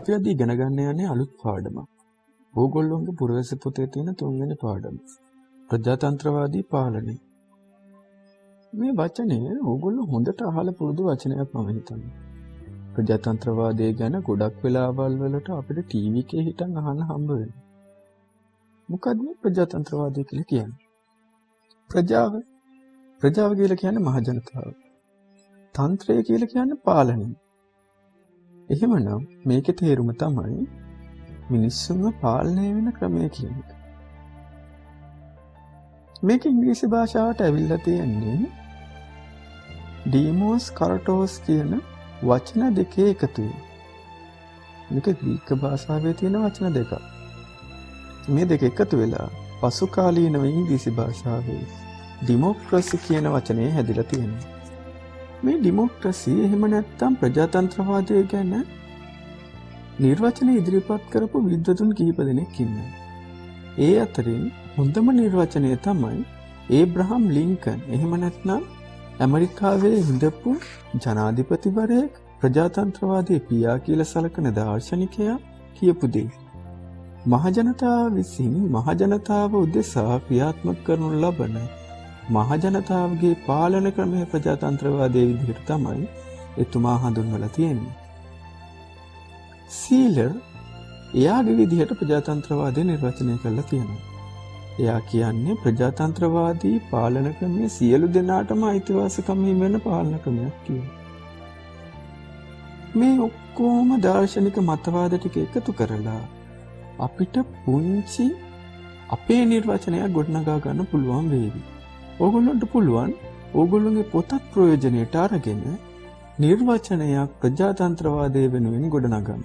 අපි අද ඉගෙන ගන්න යන්නේ අලුත් පාඩමක්. ඕගොල්ලෝගේ පුරවැස පොතේ තියෙන 3 වෙනි පාඩම. ප්‍රජාතන්ත්‍රවාදී පාලනය. මේ වචනේ ඕගොල්ලෝ හොඳට අහලා පුරුදු වචනයක් මම හිතන්නේ. ප්‍රජාතන්ත්‍රවාදය ගැන ගොඩක් වෙලාවල් වලට අපිට ටීවී එකේ හිටන් අහන්න හම්බ වෙනවා. මොකක්ද මේ ප්‍රජාතන්ත්‍රවාදය කියලා කියන්නේ? ප්‍රජාව කියලා කියන්නේ මහ ජනතාව. තන්ත්‍රය කියලා කියන්නේ පාලනය. එහෙමනම් මේකේ තේරුම තමයි මිනිස්සුන්ව පාලනය වෙන ක්‍රමය කියන එක. මේක ඉංග්‍රීසි භාෂාවට ඇවිල්ලා තියෙන්නේ ඩීමෝස් කරටෝස් කියන වචන දෙකේ එකතුව. මේක ග්‍රීක භාෂාවේ තියෙන වචන දෙකක්. මේ දෙක එකතු වෙලා පසු කාලීනව ඉංග්‍රීසි භාෂාවේ ඩෙමොක්‍රසි කියන වචනේ හැදිලා තියෙනවා. මේ ඩෙමොක්‍රසි එහෙම නැත්නම් ප්‍රජාතන්ත්‍රවාදය ගැන නිර්වචන ඉදිරිපත් කරපු විද්වතුන් කිහිප දෙනෙක් ඉන්නවා. ඒ අතරින් හොඳම නිර්වචනය තමයි ඒබ්‍රහම් ලින්කන්. එහෙම නැත්නම් ඇමරිකාවේ හිටපු ජනාධිපතිවරයෙක් ප්‍රජාතන්ත්‍රවාදයේ පියා කියලා සලකන දාර්ශනිකයා කියපු දේ. මහජනතාව විසින් මහජනතාව උදෙසා ක්‍රියාත්මක කරනු ලබන මහජනතාවගේ පාලන ක්‍රමය ප්‍රජාතන්ත්‍රවාදයේ විදිහට තමයි එතුමා හඳුන්වලා තියෙන්නේ. සීලර් එයාගේ විදිහට ප්‍රජාතන්ත්‍රවාදය නිර්වචනය කරලා තියෙනවා. එයා කියන්නේ ප්‍රජාතන්ත්‍රවාදී පාලන ක්‍රමය සියලු දෙනාටම අයිතිවාසිකම් හිමි වෙන පාලන ක්‍රමයක් කියලා. මේ ඔක්කොම දාර්ශනික මතවාද ටික එකතු කරලා අපිට පුංචි අපේ නිර්වචනයක් ගොඩනගා ගන්න පුළුවන් වේවි. ඕගොල්ලන්ට පුළුවන් ඕගොල්ලෝගේ පොතත් ප්‍රයෝජනෙට අරගෙන නිර්වචනයක් ප්‍රජාතන්ත්‍රවාදය වෙනුවෙන් ගොඩනගන්න.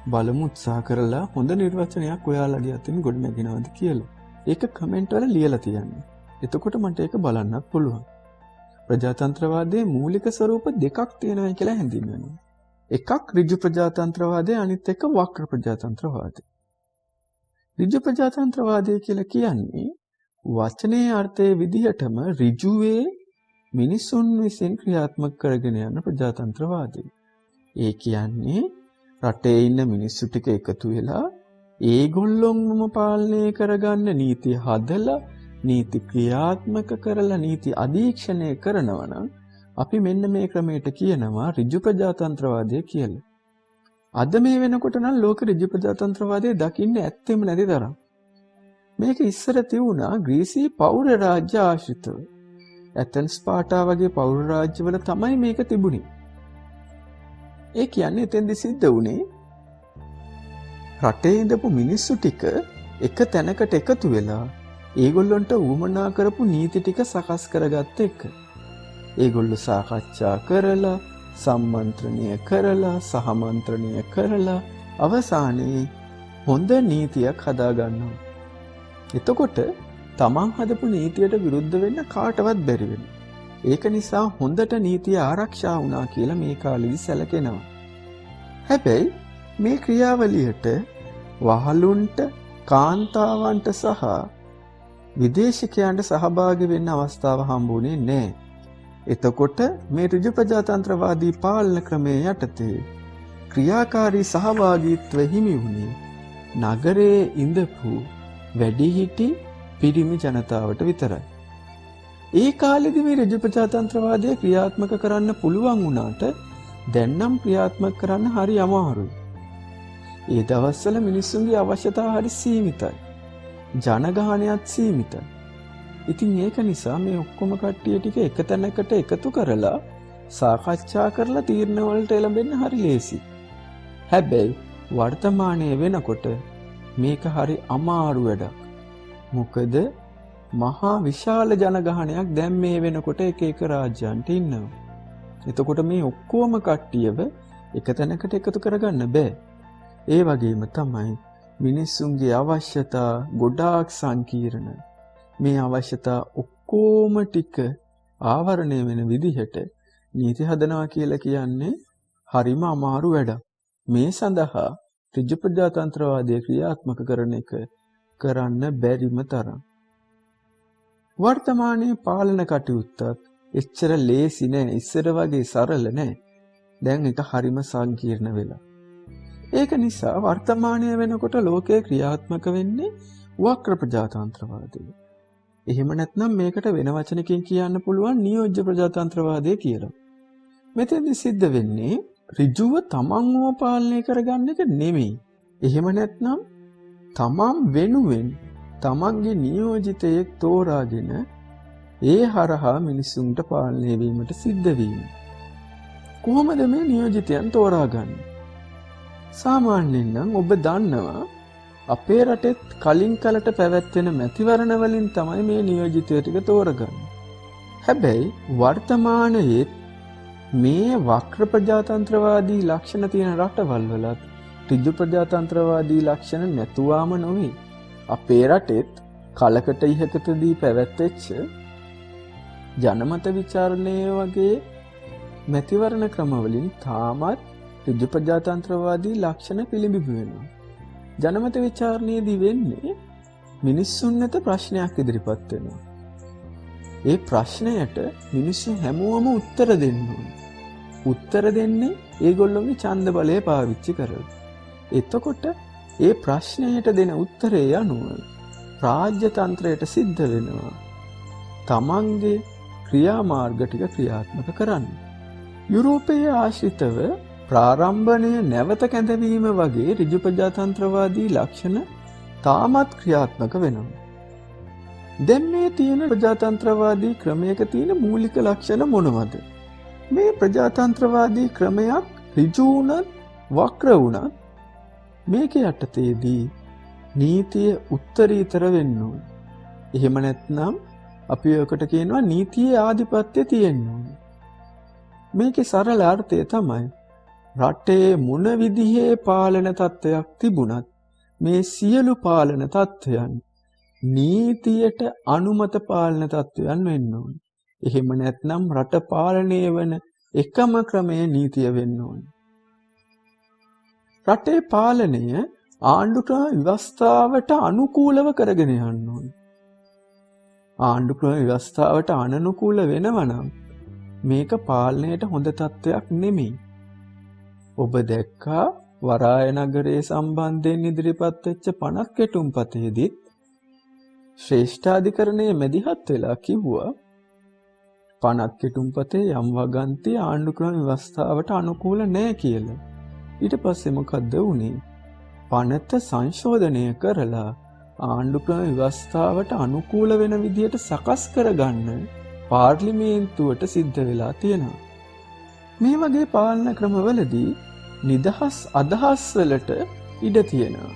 බලමු උත්සාහ කරලා හොඳ නිර්වචනයක් ඔයාලගේ අතින් ගොඩනගනවද කියලා. ඒක කමෙන්ට් වල ලියලා තියන්න. එතකොට මට ඒක බලන්නත් පුළුවන්. ප්‍රජාතන්ත්‍රවාදයේ මූලික ස්වරූප දෙකක් තියෙනවා කියලා හැඳින්වෙනවා. එකක් ඍජු ප්‍රජාතන්ත්‍රවාදය, අනිත් එක වක්‍ර ප්‍රජාතන්ත්‍රවාදය. ඍජු ප්‍රජාතන්ත්‍රවාදය කියලා කියන්නේ වචනේ අර්ථයේ විදිහටම ඍජුවේ මිනිසුන් විසින් ක්‍රියාත්මක කරගෙන යන ප්‍රජාතන්ත්‍රවාදය. ඒ කියන්නේ රටේ ඉන්න මිනිස්සු ටික එකතු වෙලා ඒගොල්ලොන්ම පාලනය කරගන්න නීති හදලා නීති ක්‍රියාත්මක කරලා නීති අධීක්ෂණය කරනවා නම් අපි මෙන්න මේ ක්‍රමයට කියනවා ඍජු ප්‍රජාතන්ත්‍රවාදය කියලා. අද මේ වෙනකොට නම් ලෝක ඍජු ප්‍රජාතන්ත්‍රවාදය දකින්න ඇත්තෙම නැති තරම්. මේක ඉස්සර තියුණා ග්‍රීසි පෞර රාජ්‍ය ආශ්‍රිතව. ඇතන්ස් ස්පාටා වගේ පෞර රාජ්‍යවල තමයි මේක තිබුණේ. ඒ කියන්නේ එතෙන්දි සිද්ධ වුණේ රටේ ඉඳපු මිනිස්සු ටික එක තැනකට එකතු වෙලා ඒගොල්ලන්ට උවමනා කරපු නීති ටික සකස් කරගත්ත එක. ඒගොල්ලෝ සාකච්ඡා කරලා සම්මන්ත්‍රණය කරලා සහමන්ත්‍රණය කරලා අවසානයේ හොඳ නීතියක් හදාගන්නවා. එතකොට තමන් හදපු නීතියට විරුද්ධ වෙන්න කාටවත් බැරි වෙනවා. ඒක නිසා හොඳට නීතිය ආරක්ෂා වුණා කියලා මේ කාලෙදි සැලකෙනවා. හැබැයි මේ ක්‍රියාවලියට වහලුන්ට, කාන්තාවන්ට සහ විදේශිකයන්ට සහභාගී වෙන්න අවස්ථාව හම්බුනේ නැහැ. එතකොට මේ ඍජු ප්‍රජාතන්ත්‍රවාදී පාලන ක්‍රමයේ යටතේ ක්‍රියාකාරී සහභාගීත්වය හිමි වුණේ නගරයේ ඉඳපු වැඩිහිටි පිරිමි ජනතාවට විතරයි. ඒ කාලෙදි මේ ඍජු ප්‍රජාතන්ත්‍රවාදය ක්‍රියාත්මක කරන්න පුළුවන් වුණාට දැන් නම් ක්‍රියාත්මක කරන්න හරි අමාරුයි. ඒ දවස්වල මිනිස්සුන්ගේ අවශ්‍යතා හරි සීමිතයි. ජනගහනයත් සීමිතයි. ඉතින් ඒක නිසා මේ ඔක්කොම කට්ටිය ටික එක තැනකට එකතු කරලා සාකච්ඡා කරලා තීරණ වලට එළඹෙන්න හරි ලේසි. හැබැයි වර්තමානයේ වෙනකොට මේක හරි අමාරු වැඩක්. මොකද මහා විශාල ජනගහනයක් දැන් මේ වෙනකොට එක එක රාජ්‍යයන්ට ඉන්නවා. එතකොට මේ ඔක්කොම කට්ටියව එක තැනකට එකතු කරගන්න බෑ. ඒ වගේම තමයි මිනිස්සුන්ගේ අවශ්‍යතා ගොඩාක් සංකීර්ණ. මේ අවශ්‍යතා ඔක්කොම ටික ආවරණය වෙන විදිහට නීති හදනවා කියලා කියන්නේ හරිම අමාරු වැඩක්. මේ සඳහා ඍජු ප්‍රජාතන්ත්‍රවාදය ක්‍රියාත්මක කරන එක කරන්න බැරිම තරම්. වර්තමානයේ පාලන කටයුත්තත් එච්චර ලේසි නෑ. ඉස්සර වගේ සරල නෑ. දැන් ඒක හරිම සංකීර්ණ වෙලා. ඒක නිසා වර්තමානය වෙනකොට ලෝකයේ ක්‍රියාත්මක වෙන්නේ වක්‍ර ප්‍රජාතන්ත්‍රවාදය. එහෙම නැත්නම් මේකට වෙන වචනකින් කියන්න පුළුවන් නියෝජ්‍ය ප්‍රජාතන්ත්‍රවාදය කියලා. මෙතෙන්දි සිද්ධ වෙන්නේ ඍජුව තමන්ව පාලනය කරගන්න එක නෙමෙයි. එහෙම නැත්නම් තමන් වෙනුවෙන් තමන්ගේ නියෝජිතයෙක් තෝරාගෙන ඒ හරහා මිනිසුන්ට පාලනය වීමට සිද්ධ වීම. කොහොමද මේ නියෝජිතයන් තෝරාගන්නේ? සාමාන්‍යයෙන් නම් ඔබ දන්නවා අපේ රටෙත් කලින් කලට පැවැත්වෙන මැතිවරණ වලින් තමයි මේ නියෝජිතය ටික තෝරගන්නේ. හැබැයි වර්තමානයේ මේ වක්‍ර ප්‍රජාතන්ත්‍රවාදී ලක්ෂණ තියෙන රටවල් වලත් ඍජු ප්‍රජාතන්ත්‍රවාදී ලක්ෂණ නැතුවාම නොවේ. අපේ රටෙත් කලකට ඉහතදී පැවැත්වෙච්ච ජනමත විචාරණය වගේ මැතිවරණ ක්‍රමවලින් තාමත් ඍජු ප්‍රජාතන්ත්‍රවාදී ලක්ෂණ පිළිබිඹු වෙනවා. ජනමත විචාරණයේදී වෙන්නේ මිනිස්සුන් වෙත ප්‍රශ්නයක් ඉදිරිපත් වෙනවා. ඒ ප්‍රශ්නයට මිනිස්සු හැමෝම උත්තර දෙන්න ඕනේ. උත්තර දෙන්නේ ඒගොල්ලෝගේ ඡන්ද බලය පාවිච්චි කරලා. එතකොට ඒ ප්‍රශ්නයට දෙන උත්තරය අනුව රාජ්‍ය තන්ත්‍රයට සිද්ධ වෙනවා තමන්ගේ ක්‍රියාමාර්ග ටික ක්‍රියාත්මක කරන්න. යුරෝපයේ ආශ්‍රිතව ප්‍රාරම්භණය නැවත කැඳවීම වගේ ඍජු ප්‍රජාතන්ත්‍රවාදී ලක්ෂණ තාමත් ක්‍රියාත්මක වෙනවා. දැන් මේ තියෙන ප්‍රජාතන්ත්‍රවාදී ක්‍රමයක තියෙන මූලික ලක්ෂණ මොනවද? මේ ප්‍රජාතන්ත්‍රවාදී ක්‍රමයක් ඍජු වුණත් වක්‍ර වුණත් මේක යටතේදී නීතිය උත්තරීතර වෙන්න ඕනේ. එහෙම නැත්නම් අපි ඔකට කියනවා නීතියේ ආධිපත්‍ය තියෙන්න ඕනේ. මේකේ සරල අර්ථය තමයි රටේ මොන විදිහේ පාලන තත්ත්වයක් තිබුණත් මේ සියලු පාලන තත්ත්වයන් නීතියට අනුමත පාලන තත්ත්වයන් වෙන්න ඕනේ. එහෙම නැත්නම් රට පාලනය වන එකම ක්‍රමය නීතිය වෙන්න ඕනේ. රටේ පාලනය ආණ්ඩුක්‍රම ව්‍යවස්ථාවට අනුකූලව කරගෙන යන්න ඕනේ. ආණ්ඩුක්‍රම ව්‍යවස්ථාවට අනනුකූල වෙනවා නම් මේක පාලනයට හොඳ තත්ත්වයක් නෙමෙයි. ඔබ දැක්කා වරාය නගරයේ සම්බන්ධයෙන් ඉදිරිපත් වෙච්ච 50 කෙටුම්පතේදීත් ශ්‍රේෂ්ඨාධිකරණයේ මැදිහත් වෙලා කිව්වා 50 කෙටුම්පතේ යම් වගන්ති ආණ්ඩුක්‍රම ව්‍යවස්ථාවට අනුකූල නැහැ කියලා. ඊට පස්සේ මොකද්ද වුනේ? පනත සංශෝධනය කරලා ආණ්ඩුක්‍රම ව්‍යවස්ථාවට අනුකූල වෙන විදිහට සකස් කරගන්න පාර්ලිමේන්තුවට සිද්ධ වෙලා තියෙනවා. මේ වගේ පාලන ක්‍රමවලදී නිදහස් අදහස් වලට ඉඩ තියෙනවා.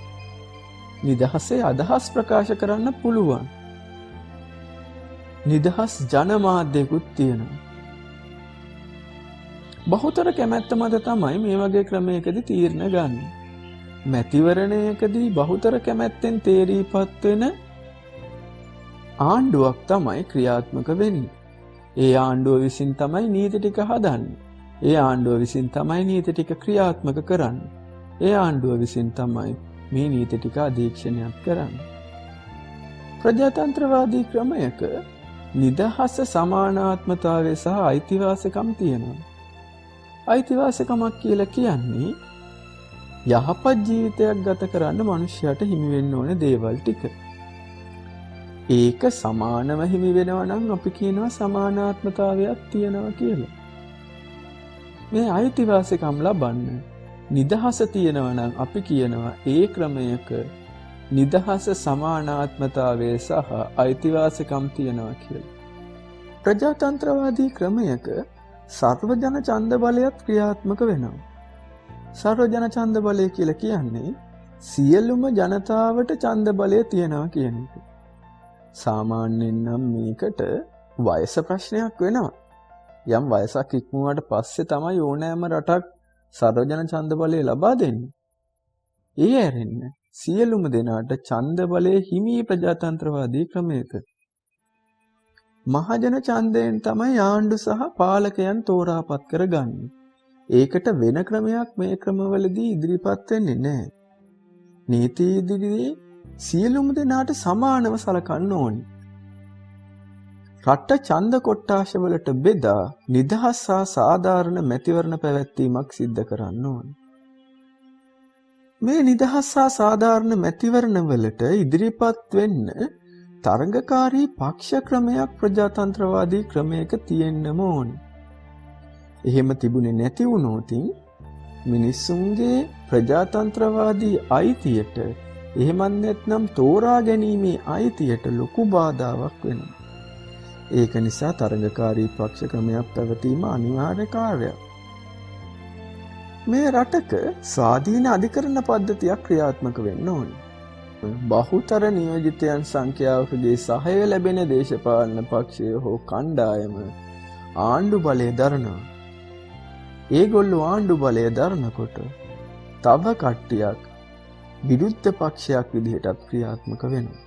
නිදහසේ අදහස් ප්‍රකාශ කරන්න පුළුවන්. නිදහස් ජනමාධ්‍යකුත් තියෙනවා. බහුතර කැමැත්ත මත තමයි මේ වගේ ක්‍රමයකදී තීරණ ගන්න. මැතිවරණයකදී බහුතර කැමැත්තෙන් තේරීපත් වෙන ආණ්ඩුවක් තමයි ක්‍රියාත්මක වෙන්නේ. ඒ ආණ්ඩුව විසින් තමයි නීති ටික හදන්නේ. ඒ ආණ්ඩුව විසින් තමයි නීති ටික ක්‍රියාත්මක කරන්නේ. ඒ ආණ්ඩුව විසින් තමයි මේ නීති ටික අධීක්ෂණයක් කරන්නේ. ප්‍රජාතන්ත්‍රවාදී ක්‍රමයක නිදහස සමානාත්මතාවය සහ අයිතිවාසිකම් තියෙනවා. අයිතිවාසිකමක් කියලා කියන්නේ යහපත් ජීවිතයක් ගත කරන්න මිනිසයාට හිමි වෙන්න ඕන දේවල් ටික. ඒක සමානව හිමි වෙනවා නම් අපි කියනවා සමානාත්මතාවයක් තියෙනවා කියලා. මේ අයිතිවාසිකම් ලබන්න නිදහස තියෙනවා නම් අපි කියනවා ඒ ක්‍රමයක නිදහස සමානාත්මතාවය සහ අයිතිවාසිකම් තියෙනවා කියලා. ප්‍රජාතන්ත්‍රවාදී ක්‍රමයක සර්වජන ඡන්ද බලයත් ක්‍රියාත්මක වෙනවා. සර්වජන ඡන්ද බලය කියලා කියන්නේ සියලුම ජනතාවට ඡන්ද බලය තියෙනවා කියන එක. සාමාන්‍යයෙන් නම් මේකට වයස ප්‍රශ්නයක් වෙනවා. යම් වයසක් ඉක්මුවාට පස්සේ තමයි ඕනෑම රටක් සර්වජන ඡන්ද බලය ලබා දෙන්නේ. ඒ ඇරෙන්න සියලුම දෙනාට ඡන්ද බලය හිමි ප්‍රජාතන්ත්‍රවාදී ක්‍රමයක. මහජන ඡන්දයෙන් තමයි ආණ්ඩු සහ පාලකයන් තෝරාපත් කරගන්නේ. ඒකට වෙන ක්‍රමයක් මේ ක්‍රමවලදී ඉදිරිපත් වෙන්නේ නැහැ. නීති ඉදිරියේ සියලුම දෙනාට සමානව සලකන්න ඕනි. රට ඡන්ද කොට්ටාශ වලට බෙදා නිදහස් සහ සාධාරණ මැතිවරණ පැවැත්වීමක් සිද්ධ කරන්න ඕනි. මේ නිදහස් හා සාධාරණ මැතිවරණවලට ඉදිරිපත් වෙන්න තරඟකාරී පක්ෂ ක්‍රමයක් ප්‍රජාතන්ත්‍රවාදී ක්‍රමයක තියෙන්නම ඕන. එහෙම තිබුණේ නැති වුණොත් මිනිස්සුන්ගේ ප්‍රජාතන්ත්‍රවාදී අයිතියට එහෙමත් නැත්නම් තෝරා ගැනීමේ අයිතියට ලොකු බාධාවක් වෙනවා. ඒක නිසා තරඟකාරී පක්ෂ ක්‍රමයක් පැවතීම අනිවාර්ය කාර්යයක්. මේ රටක ස්වාධීන අධිකරණ පද්ධතියක් ක්‍රියාත්මක වෙන්න ඕනේ. බහුතර නියෝජිතයන් සංඛ්‍යාවකගේ සහය ලැබෙන දේශපාලන පක්ෂය හෝ කණ්ඩායම ආණ්ඩු බලය දරනවා. ඒගොල්ලෝ ආණ්ඩු බලය දරනකොට තව කට්ටියක් විරුද්ධ පක්ෂයක් විදිහටත් ක්‍රියාත්මක වෙනවා.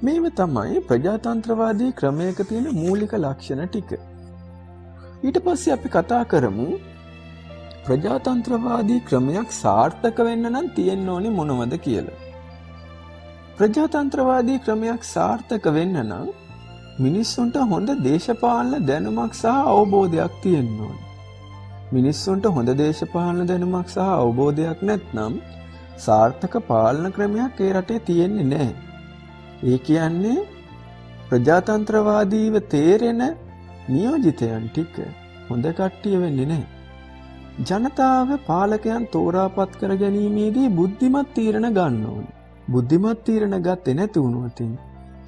මේව තමයි ප්‍රජාතන්ත්‍රවාදී ක්‍රමයක තියෙන මූලික ලක්ෂණ ටික. ඊට පස්සේ අපි කතා කරමු ප්‍රජාතන්ත්‍රවාදී ක්‍රමයක් සාර්ථක වෙන්න නම් තියෙන්න ඕනේ මොනවද කියලා. ප්‍රජාතන්ත්‍රවාදී ක්‍රමයක් සාර්ථක වෙන්න නම් මිනිස්සුන්ට හොඳ දේශපාලන දැනුමක් සහ අවබෝධයක් තියෙන්න ඕනේ. මිනිස්සුන්ට හොඳ දේශපාලන දැනුමක් සහ අවබෝධයක් නැත්නම් සාර්ථක පාලන ක්‍රමයක් ඒ රටේ තියෙන්නේ නැහැ. ඒ කියන්නේ ප්‍රජාතන්ත්‍රවාදීව තේරෙන නියෝජිතයන් ටික හොඳ කට්ටිය වෙන්නේ නැහැ. ජනතාව පාලකයන් තෝරාපත් කර ගැනීමේදී බුද්ධිමත් තීරණ ගන්න ඕනේ. බුද්ධිමත් තීරණ ගත්තේ නැති වුණොත්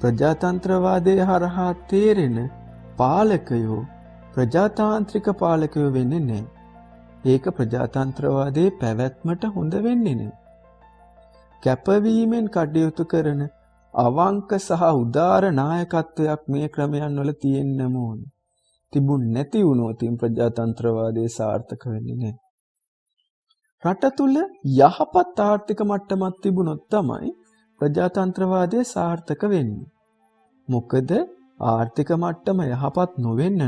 ප්‍රජාතන්ත්‍රවාදයේ හරහා තේරෙන පාලකයෝ ප්‍රජාතාන්ත්‍රික පාලකයෝ වෙන්නේ නැහැ. ඒක ප්‍රජාතන්ත්‍රවාදයේ පැවැත්මට හොඳ වෙන්නේ නැහැ. කැපවීමෙන් කටයුතු කරන අවංක සහ උදාර නායකත්වයක් මේ ක්‍රමයන් වල තියෙන්නම ඕන. තිබුණ නැති වුණොත් ප්‍රජාතන්ත්‍රවාදයේ සාර්ථක වෙන්නේ නැහැ. රට තුල යහපත් ආර්ථික මට්ටමක් තිබුණොත් තමයි ප්‍රජාතන්ත්‍රවාදයේ සාර්ථක වෙන්නේ. මොකද ආර්ථික මට්ටම යහපත් නොවෙන්න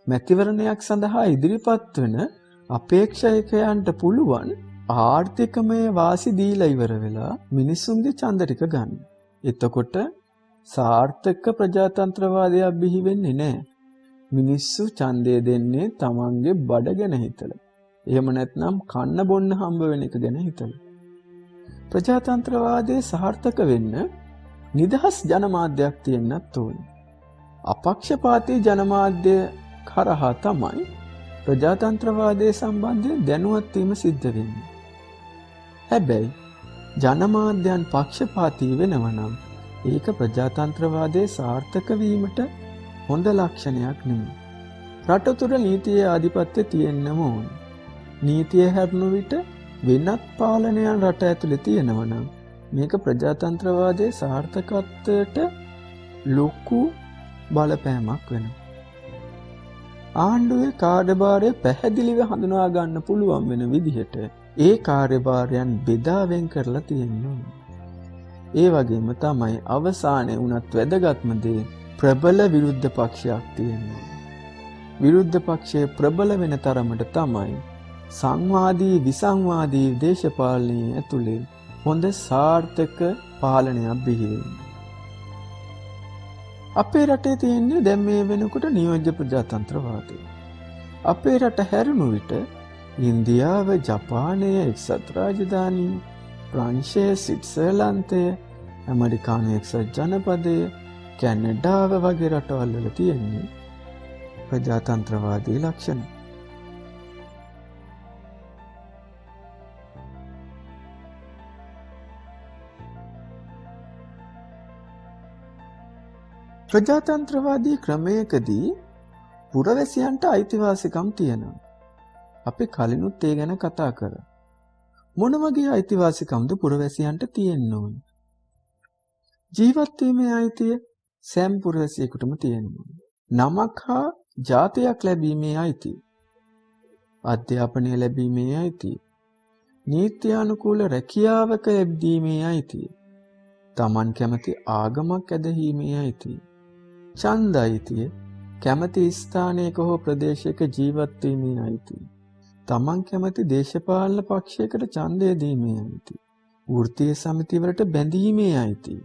මැතිවරණයක් සඳහා ඉදිරිපත් වෙන අපේක්ෂකයන්ට පුළුවන් ආර්ථිකමය වාසි දීලා ඉවර වෙලා මිනිස්සුන්ගේ ඡන්ද ටික ගන්න. එතකොට සාර්ථක ප්‍රජාතන්ත්‍රවාදයක් බිහි වෙන්නේ නැහැ. මිනිස්සු ඡන්දය දෙන්නේ තමන්ගේ බඩ ගැන හිතලා. එහෙම නැත්නම් කන්න බොන්න හම්බ වෙන එක ගැන හිතලා. ප්‍රජාතන්ත්‍රවාදයේ සාර්ථක වෙන්න නිදහස් ජනමාධ්‍යයක් තියෙන්නත් ඕනේ. අපක්ෂපාතී ජනමාධ්‍ය කරහා තමයි ප්‍රජාතන්ත්‍රවාදයේ සම්බන්ධයෙන් දැනුවත් වීම සිද්ධ වෙන්නේ. හැබැයි ජනමාධ්‍යයන් පක්ෂපාතී වෙනවා නම් ඒක ප්‍රජාතන්ත්‍රවාදයේ සාර්ථක වීමට හොඳ ලක්ෂණයක් නෙමෙයි. රට තුළ නීතියේ ආධිපත්‍ය තියෙන්නම ඕනේ. නීතිය හැරුණු විට වෙනත් පාලනයන් රට ඇතුලේ තියෙනවා නම් මේක ප්‍රජාතන්ත්‍රවාදයේ සාර්ථකත්වයට ලොකු බලපෑමක් වෙනවා. ආණ්ඩුවේ කාර්යභාරය පැහැදිලිව හඳුනා ගන්න පුළුවන් වෙන විදිහට ඒ කාර්යභාරයන් බෙදා වෙන් කරලා තියෙනවා. ඒ වගේම තමයි අවසානයේ උනත් වැදගත්ම දේ ප්‍රබල විරුද්ධ පක්ෂයක් තියෙනවා. විරුද්ධ පක්ෂය ප්‍රබල වෙන තරමට තමයි සංවාදී විසංවාදී දේශපාලනයේ ඇතුලේ හොඳ සාර්ථක පාලනයක් බිහි වෙන්නේ. අපේ රටේ තියෙන්නේ දැන් මේ වෙනකොට නියෝජ්‍ය ප්‍රජාතන්ත්‍රවාදය. අපේ රට හැරුණු විට ඉන්දියාව, ජපානය, එක්සත් රාජධානී, ප්‍රංශය, ස්විට්සර්ලන්තය, ඇමරිකානු එක්සත් ජනපදය, කැනඩාව වගේ රටවල් වල තියෙන්නේ ප්‍රජාතන්ත්‍රවාදී ලක්ෂණ. ප්‍රජාතන්ත්‍රවාදී ක්‍රමයකදී පුරවැසියන්ට අයිතිවාසිකම් තියෙනවා. අපි කලිනුත් ඒ ගැන කතා කරා. මොන වගේ අයිතිවාසිකම්ද පුරවැසියන්ට තියෙන්න ඕන? ජීවත් වීමේ අයිතිය සෑම පුරවැසියෙකුටම තියෙනවා. නමක් හා ජාතියක් ලැබීමේ අයිතිය. අධ්‍යාපනය ලැබීමේ අයිතිය. නීත්‍යානුකූල රැකියාවක යෙදීමේ අයිතිය. Taman කැමති ආගමක් ඇදහිීමේ අයිතිය. ඡන්ද අයිතිය. කැමති ස්ථානයක හෝ ප්‍රදේශයක ජීවත් වීමේ අයිතිය. Taman කැමති දේශපාලන පක්ෂයකට ඡන්දය දීමේ අයිතිය. වෘත්තීය සමිතිවලට බැඳීමේ අයිතිය.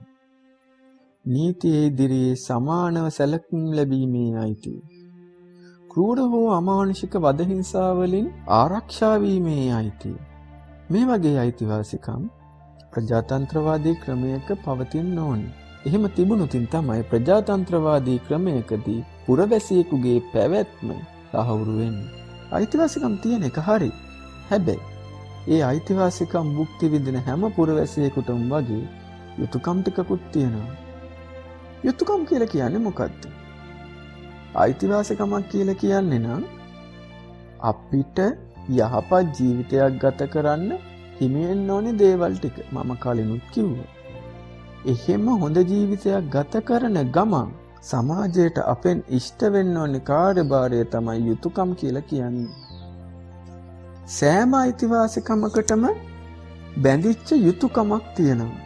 නීතියේ ඉදිරියේ සමානව සැලකුම් ලැබීමේ අයිතිය. ක්‍රූර හෝ අමානුෂික වද හිංසා වලින් ආරක්ෂා වීමේ අයිතිය. මේ වගේ අයිතිවාසිකම් ප්‍රජාතන්ත්‍රවාදී ක්‍රමයක පවතින්න ඕනේ. එහෙම තිබුණොතින් තමයි ප්‍රජාතන්ත්‍රවාදී ක්‍රමයකදී පුරවැසියෙකුගේ පැවැත්ම තහවුරු වෙන්නේ. අයිතිවාසිකම් තියෙන එක හරි. හැබැයි ඒ අයිතිවාසිකම් භුක්ති විඳින හැම පුරවැසියෙකුටම වගේ යුතුයකම් ටිකකුත් තියෙනවා. යුතුයකම් කියලා කියන්නේ මොකක්ද? අයිතිවාසිකමක් කියලා කියන්නේ නම් අපිට යහපත් ජීවිතයක් ගත කරන්න හිමි වෙන්න ඕනේ දේවල් ටික. මම කලිනුත් කිව්වා. එහෙම හොඳ ජීවිතයක් ගත කරන ගමන් සමාජයට අපෙන් ඉෂ්ට වෙන්න ඕනේ කාර්යභාරය තමයි යුතුයකම් කියලා කියන්නේ. සෑම අයිතිවාසිකමකටම බැඳිච්ච යුතුයකමක් තියෙනවා.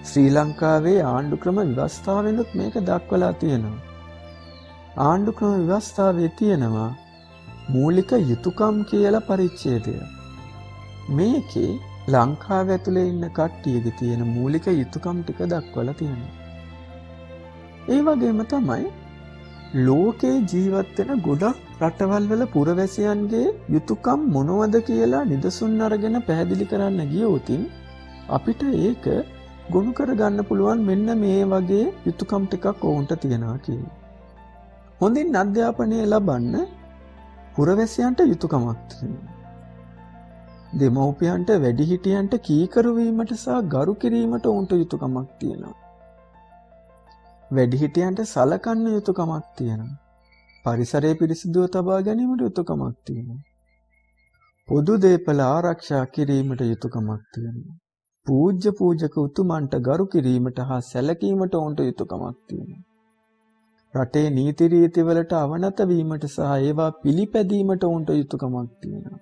ශ්‍රී ලංකාවේ ආණ්ඩු ක්‍රම ව්‍යවස්ථාවෙනුත් මේක දක්වලා තියෙනවා. ආණ්ඩු ක්‍රම ව්‍යවස්ථාවේ තියෙනවා මූලික යුතුයකම් කියලා පරිච්ඡේදය. මේකේ ලංකාව ඇතුලේ ඉන්න කට්ටියගේ තියෙන මූලික යුතුයකම් ටික දක්වලා තියෙනවා. ඒ වගේම තමයි ලෝකේ ජීවත් වෙන ගොඩක් රටවල් වල පුරවැසියන්ගේ යුතුයකම් මොනවද කියලා නිදසුන් අරගෙන පැහැදිලි කරන්න ගියොතින් අපිට ඒක ගොනු කරගන්න පුළුවන් මෙන්න මේ වගේ යුතුයකම් ටිකක් ඔවුන්ට තියෙනවා කියලා. හොඳින් අධ්‍යාපනය ලබන්න පුරවැසියන්ට යුතුයකමක් තියෙනවා. දෙමව්පියන්ට වැඩිහිටියන්ට කීකරු වීමට සහ ගරු කිරීමට උන්ට යුතුයකමක් තියෙනවා. වැඩිහිටියන්ට සලකන්න යුතුයකමක් තියෙනවා. පරිසරය පිරිසිදුව තබා ගැනීමට යුතුයකමක් තියෙනවා. පොදු දේපල ආරක්ෂා කිරීමට යුතුයකමක් තියෙනවා. පූජ්‍ය පූජක උතුමන්ට ගරු කිරීමට හා සැලකීමට උන්ට යුතුයකමක් තියෙනවා. රටේ නීති රීති වලට අවනත වීමට සහ ඒවා පිළිපැදීමට උන්ට යුතුයකමක් තියෙනවා.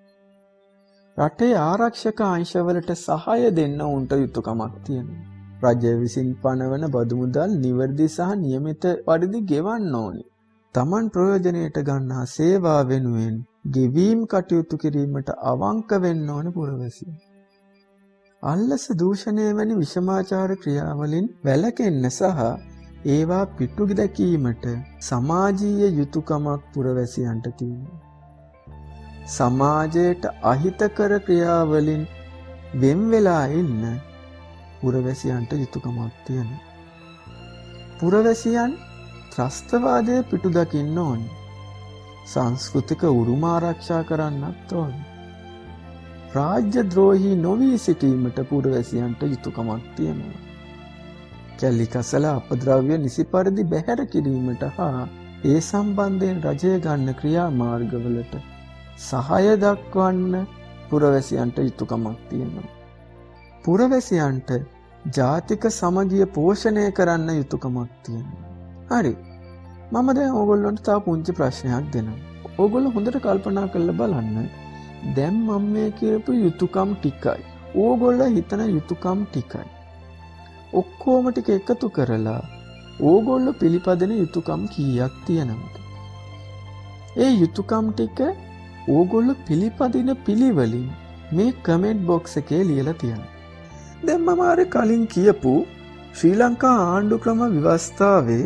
රටේ ආරක්ෂක අංශවලට සහාය දෙන්න උන්ට යුතුයකමක් තියෙනවා. රජය විසින් පනවන බදු මුදල් නිවැරදි සහ නියමිත පරිදි ගෙවන්න ඕනේ. Taman ප්‍රයෝජනයට ගන්නා සේවා වෙනුවෙන් ගෙවීම් කටයුතු කිරීමට අවංක වෙන්න ඕනේ පුරවැසියන්. අල්ලස දූෂණය වැනි විෂමාචාර ක්‍රියාවලින් වැළකෙන්න සහ ඒවා පිටු දැකීමට සමාජීය යුතුයකමක් පුරවැසියන්ට තියෙනවා. සමාජයට අහිතකර ක්‍රියාවලින් වෙන් වෙලා ඉන්න පුරවැසියන්ට යුතුයකමක් තියෙනවා. පුරවැසියන් ත්‍රස්තවාදයේ පිටු දකින්න ඕනේ. සංස්කෘතික උරුම ආරක්ෂා කරන්නත් ඕනේ. රාජ්‍ය ද්‍රෝහී නොවී සිටීමට පුරවැසියන්ට යුතුයකමක් තියෙනවා. කැලි කසල අපද්‍රව්‍ය නිසි පරිදි බැහැර කිරීමට හා ඒ සම්බන්ධයෙන් රජය ගන්න ක්‍රියාමාර්ගවලට සහාය දක්වන්න පුරවැසියන්ට යුතුයකමක් තියෙනවා. පුරවැසියන්ට ජාතික සමගිය පෝෂණය කරන්න යුතුයකමක් තියෙනවා. හරි. මම දැන් ඕගොල්ලන්ට තව පුංචි ප්‍රශ්නයක් දෙනවා. ඕගොල්ලෝ හොඳට කල්පනා කරලා බලන්න. දැන් මම මේ කියපු යුතුයකම් ටිකයි ඕගොල්ලෝ හිතන යුතුයකම් ටිකයි ඔක්කොම ටික එකතු කරලා ඕගොල්ලෝ පිළිපදින යුතුයකම් කීයක් තියෙනවද? ඒ යුතුයකම් ටික ඕගොල්ලෝ පිළිපදින පිළිවෙලින් මේ කමෙන්ට් බොක්ස් එකේ ලියලා තියන්න. දැන් මම අර කලින් කියපු ශ්‍රී ලංකා ආණ්ඩු ක්‍රම ව්‍යවස්ථාවේ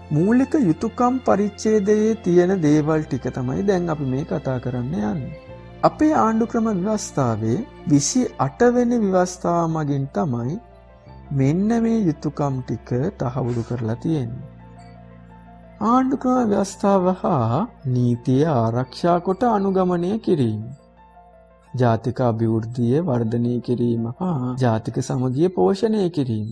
මූලික යුතුයකම් පරිච්ඡේදයේ තියෙන දේවල් ටික තමයි දැන් අපි මේ කතා කරන්න යන්නේ. අපේ ආණ්ඩු ක්‍රම ව්‍යවස්ථාවේ 28 වෙනි ව්‍යවස්ථාව මගින් තමයි මෙන්න මේ යුතුයකම් ටික තහවුරු කරලා තියෙන්නේ. ආණ්ඩු ක්‍රම ව්‍යවස්ථාව හා නීතිය ආරක්ෂා කොට අනුගමනය කිරීම. ජාතික අභිවෘද්ධිය වර්ධනය කිරීම හා ජාතික සමගිය පෝෂණය කිරීම.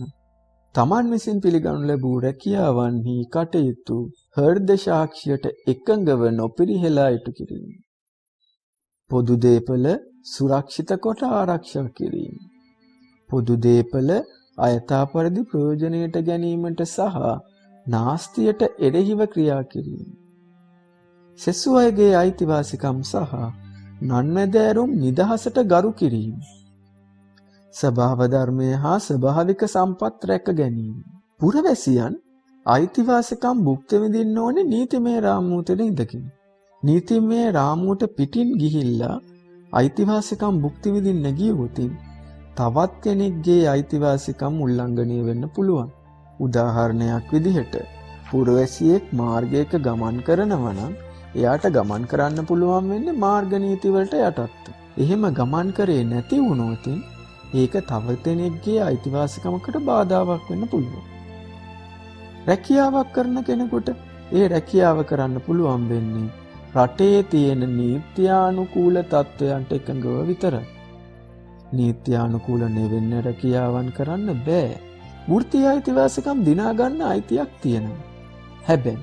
තමන් විසින් පිළිගනු ලැබූ රැකියාවන්හි කටයුතු හෘද සාක්ෂියට එකඟව නොපිරිහෙලා ඉටු කිරීම. පොදු දේපල සුරක්ෂිත කොට ආරක්ෂා කිරීම. පොදු දේපල අයථා පරිදි ප්‍රයෝජනයට ගැනීමට සහ නාස්තියට එරෙහිව ක්‍රියා කිරීම. සෙසු අයගේ අයිතිවාසිකම් සහ නන්මැදෑරුම් නිදහසට ගරු කිරීම. ස්වභාව ධර්මය හා ස්වභාවික සම්පත් රැක ගැනීම. පුරවැසියන් අයිතිවාසිකම් භුක්ති විඳින්න ඕනේ නීතිමය රාමුවතේ ඉඳගෙන. නීතිමය රාමුවට පිටින් ගිහිල්ලා අයිතිවාසිකම් භුක්ති විඳින්න ගියොත් තවත් කෙනෙක්ගේ අයිතිවාසිකම් උල්ලංඝනය වෙන්න පුළුවන්. උදාහරණයක් විදිහට පුරවැසියෙක් මාර්ගයක ගමන් කරනවා නම් එයාට ගමන් කරන්න පුළුවන් වෙන්නේ මාර්ග නීති වලට යටත්ව. එහෙම ගමන් කරේ නැති වුණොත් ඒක තව කෙනෙක්ගේ අයිතිවාසිකමකට බාධාවක් වෙන්න පුළුවන්. රැකියාවක් කරන කෙනෙකුට ඒ රැකියාව කරන්න පුළුවන් වෙන්නේ රටේ තියෙන නීත්‍යානුකූල තත්ත්වයන්ට එකඟව විතරයි. නීත්‍යානුකූල නෙවෙන්න රැකියාවන් කරන්න බෑ. වෘත්තීය අයිතිවාසිකම් දිනා ගන්න අයිතියක් තියෙනවා. හැබැයි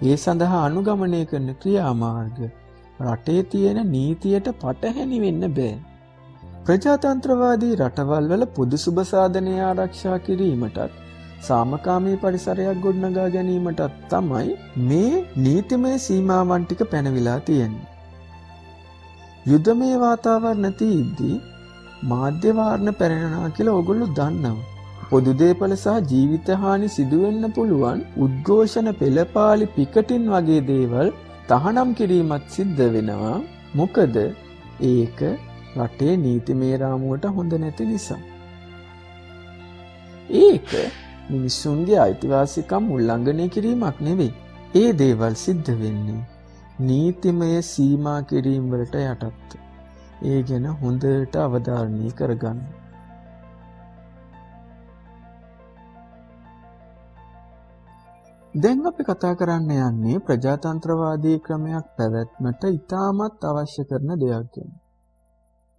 ඒ සඳහා අනුගමනය කරන ක්‍රියාමාර්ග රටේ තියෙන නීතියට පටහැනි වෙන්න බෑ. ප්‍රජාතන්ත්‍රවාදී රටවල් වල පොදු සුබ සාධනය ආරක්ෂා කිරීමටත් සාමකාමී පරිසරයක් ගොඩනගා ගැනීමටත් තමයි මේ නීතිමය සීමාවන් ටික පැනවිලා තියෙන්නේ. යුද්ධමය වාතාවරණ තියෙද්දී මාධ්‍ය වාරණ පැනනවා කියලා ඔයගොල්ලෝ දන්නවා. පොදු දේපල සහ ජීවිත හානි සිදු වෙන්න පුළුවන් උද්ඝෝෂණ පෙළපාලි පිකටින් වගේ දේවල් තහනම් කිරීමත් සිද්ධ වෙනවා. මොකද ඒක රටේ නීතිමය රාමුවට හොඳ නැති නිසා. ඒක මිනිසුන්ගේ අයිතිවාසිකම් උල්ලංඝනය කිරීමක් නෙවෙයි. ඒ දේවල් සිද්ධ වෙන්නේ නීතිමය සීමා කිරීම වලට යටත්. ඒ ගැන හොඳට අවධාරණය කරගන්න. දැන් අපි කතා කරන්න යන්නේ ප්‍රජාතන්ත්‍රවාදී ක්‍රමයක් පැවැත්මට ඉතාමත් අවශ්‍ය කරන දෙයක් ගැන.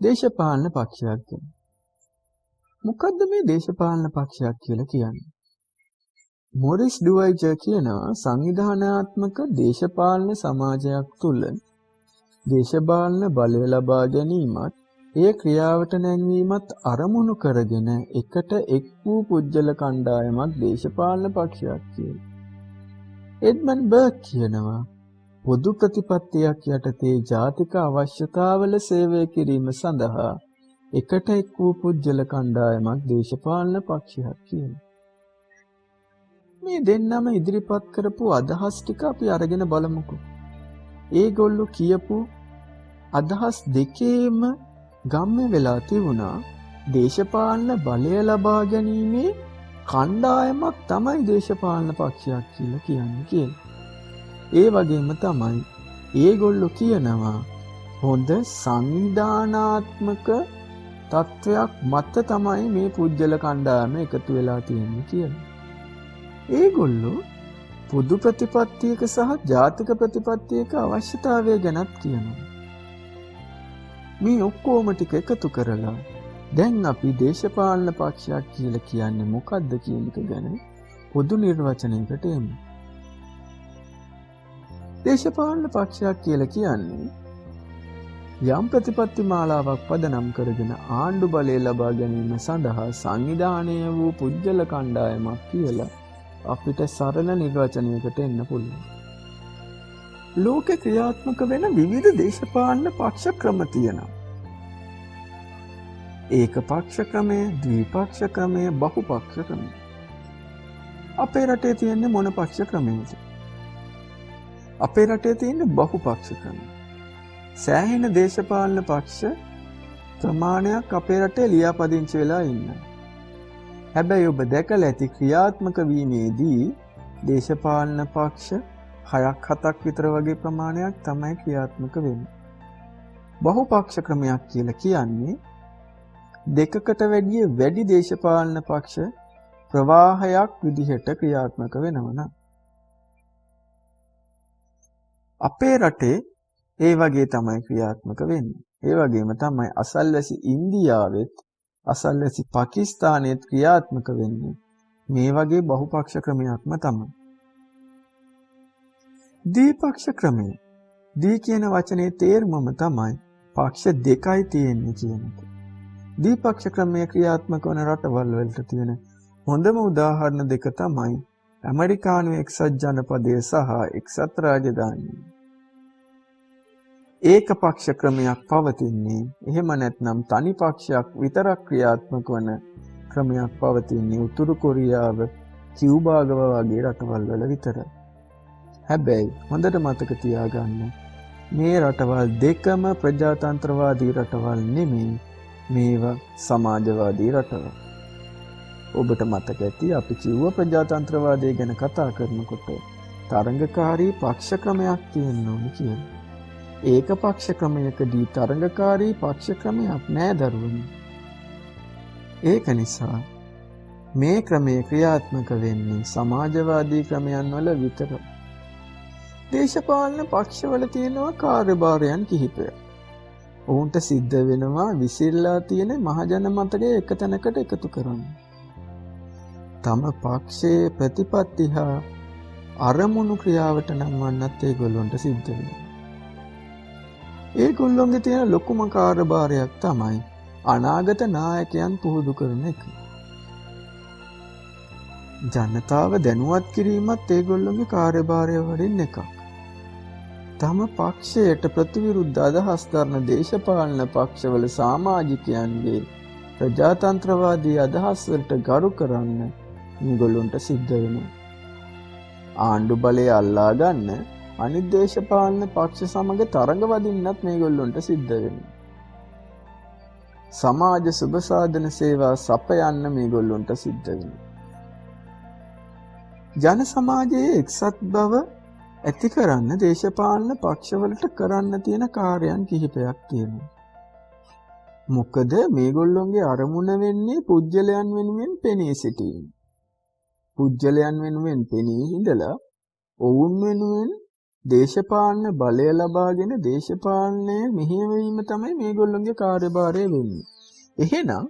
දේශපාලන පක්ෂයක් ගැන. මොකද්ද මේ දේශපාලන පක්ෂයක් කියලා කියන්නේ? මොරිස් ඩුවයිජර් කියනවා සංවිධානාත්මක දේශපාලන සමාජයක් තුළ දේශපාලන බලය ලබා ගැනීමත් ඒ ක්‍රියාවට නැංවීමත් අරමුණු කරගෙන එකට එක් වූ පුජ්‍යල කණ්ඩායමක් දේශපාලන පක්ෂයක් කියලා. එඩ්මන් බර්ග් කියනවා පොදු ප්‍රතිපත්තියක් යටතේ ජාතික අවශ්‍යතාවල සේවය කිරීම සඳහා එකට එක් වූ පුජ්‍යල කණ්ඩායමක් දේශපාලන පක්ෂයක් කියලා. මේ දෙන්නම ඉදිරිපත් කරපු අදහස් ටික අපි අරගෙන බලමුකෝ. ඒගොල්ලෝ කියපු අදහස් දෙකේම ගම්ම වෙලා තිබුණා දේශපාලන බලය ලබා ගැනීමේ කණ්ඩායමක් තමයි දේශපාලන පක්ෂයක් කියලා කියන්නේ කියලා. ඒ වගේම තමයි ඒගොල්ලෝ කියනවා හොඳ සංවිධානාත්මක තත්වයක් මත තමයි මේ පුජ්‍යල කණ්ඩායම එකතු වෙලා තියෙන්නේ කියලා. ඒගොල්ලෝ පොදු ප්‍රතිපත්තියක සහ ජාතික ප්‍රතිපත්තියක අවශ්‍යතාවය ගැනත් කියනවා. මේ ඔක්කොම ටික එකතු කරලා දැන් අපි දේශපාලන පක්ෂයක් කියලා කියන්නේ මොකද්ද කියන එක ගැන පොදු නිර්වචනයකට එමු. දේශපාලන පක්ෂයක් කියලා කියන්නේ යම් ප්‍රතිපත්ති මාලාවක් පදනම් කරගෙන ආණ්ඩු බලය ලබා ගැනීම සඳහා සංවිධානය වූ පුජ්‍යල කණ්ඩායමක් කියලා අපිට සරල නිර්වචනයකට එන්න පුළුවන්. ලෝකේ ක්‍රියාත්මක වෙන විවිධ දේශපාලන පක්ෂ ක්‍රම තියෙනවා. ඒක පක්ෂ ක්‍රමය, ද්විපක්ෂ ක්‍රමය, බහුපක්ෂ ක්‍රමය. අපේ රටේ තියෙන්නේ මොන පක්ෂ ක්‍රමයද? අපේ රටේ තියෙන්නේ බහුපක්ෂ ක්‍රමය. සෑහෙන දේශපාලන පක්ෂ ප්‍රමාණයක් අපේ රටේ ලියාපදිංචි වෙලා ඉන්නවා. හැබැයි ඔබ දැකලා ඇති ක්‍රියාත්මක වීමේදී දේශපාලන පක්ෂ 6-7ක් විතර වගේ ප්‍රමාණයක් තමයි ක්‍රියාත්මක වෙන්නේ. බහුපක්ෂ ක්‍රමයක් කියලා කියන්නේ දෙකකට වැඩි දේශපාලන පක්ෂ ප්‍රවාහයක් විදිහට ක්‍රියාත්මක වෙනවා. අපේ රටේ ඒ වගේ තමයි ක්‍රියාත්මක වෙන්නේ. ඒ වගේම තමයි අසල්වැසි ඉන්දියාවෙත් අසල්වැසි පාකිස්තානයේත් ක්‍රියාත්මක වෙන්නේ මේ වගේ බහුපක්ෂ ක්‍රමයක්ම තමයි. ද්විපක්ෂ ක්‍රමය. දී කියන වචනේ තේරුමම තමයි පක්ෂ දෙකයි තියෙන්නේ කියන එක. ද්විපක්ෂ ක්‍රමයේ ක්‍රියාත්මක වන රටවල් වලට තියෙන හොඳම උදාහරණ දෙක තමයි ඇමරිකානු එක්සත් ජනපදය සහ එක්සත් රාජධානිය. ඒක පක්ෂ ක්‍රමයක් පවතින්නේ එහෙම නැත්නම් තනි පක්ෂයක් විතරක් ක්‍රියාත්මක වන ක්‍රමයක් පවතින්නේ උතුරු කොරියාව, කියුබාව වගේ රටවල් වල විතරයි. හැබැයි හොඳට මතක තියාගන්න මේ රටවල් දෙකම ප්‍රජාතන්ත්‍රවාදී රටවල් නෙමෙයි. මේවා සමාජවාදී රටවල්. ඔබට මතක ඇති අපි කිව්ව ප්‍රජාතන්ත්‍රවාදය ගැන කතා කරනකොට තරංගකාරී පක්ෂ ක්‍රමයක් තියෙන්න ඕනේ කියලා. ඒකපක්ෂ ක්‍රමයකදී තරඟකාරී පක්ෂ ක්‍රමයක් නෑ දරුවනි. ඒක නිසා මේ ක්‍රමය ක්‍රියාත්මක වෙන්නේ සමාජවාදී ක්‍රමයන් වල විතරයි. දේශපාලන පක්ෂවල තියෙනවා කාර්යභාරයන් කිහිපයක්. ඔවුන්ට සිද්ධ වෙනවා විසිරලා තියෙන මහජන මතකය එක තැනකට එකතු කරන්න. තම පක්ෂයේ ප්‍රතිපත්ති හා අරමුණු ක්‍රියාවට නංවන්නත් ඒගොල්ලොන්ට සිද්ධ වෙනවා. ඒගොල්ලොන්ගේ තියෙන ලොකුම කාර්යභාරයක් තමයි අනාගත නායකයන් පුහුදු කරන එක. ජනතාව දැනුවත් කිරීමත් ඒගොල්ලොන්ගේ කාර්යභාරය වලින් එකක්. තම පක්ෂයට ප්‍රතිවිරුද්ධ අදහස් දරන දේශපාලන පක්ෂවල සමාජිකයන්ගේ ප්‍රජාතන්ත්‍රවාදී අදහස් වලට ගරු කරන්න මේගොල්ලොන්ට සිද්ධ වෙනවා. ආණ්ඩු බලය අල්ලා ගන්න අනිත් දේශපාලන පක්ෂ සමග තරඟ වදින්නත් මේගොල්ලොන්ට සිද්ධ වෙනවා. සමාජ සුබ සාධන සේවා සපයන්න මේගොල්ලොන්ට සිද්ධ වෙනවා. ජන සමාජයේ එක්සත් බව ඇති කරන්න දේශපාලන පක්ෂවලට කරන්න තියෙන කාර්යයන් කිහිපයක් තියෙනවා. මොකද මේගොල්ලොන්ගේ අරමුණ වෙන්නේ පුජ්‍යලයන් වෙනුවෙන් පෙනී සිටීම. පුජ්‍යලයන් වෙනුවෙන් පෙනී ඉඳලා ඔවුන් වෙනුවෙන් දේශපාලන බලය ලබාගෙන දේශපාලනය මෙහෙයවීම තමයි මේගොල්ලොන්ගේ කාර්යභාරය වෙන්නේ. එහෙනම්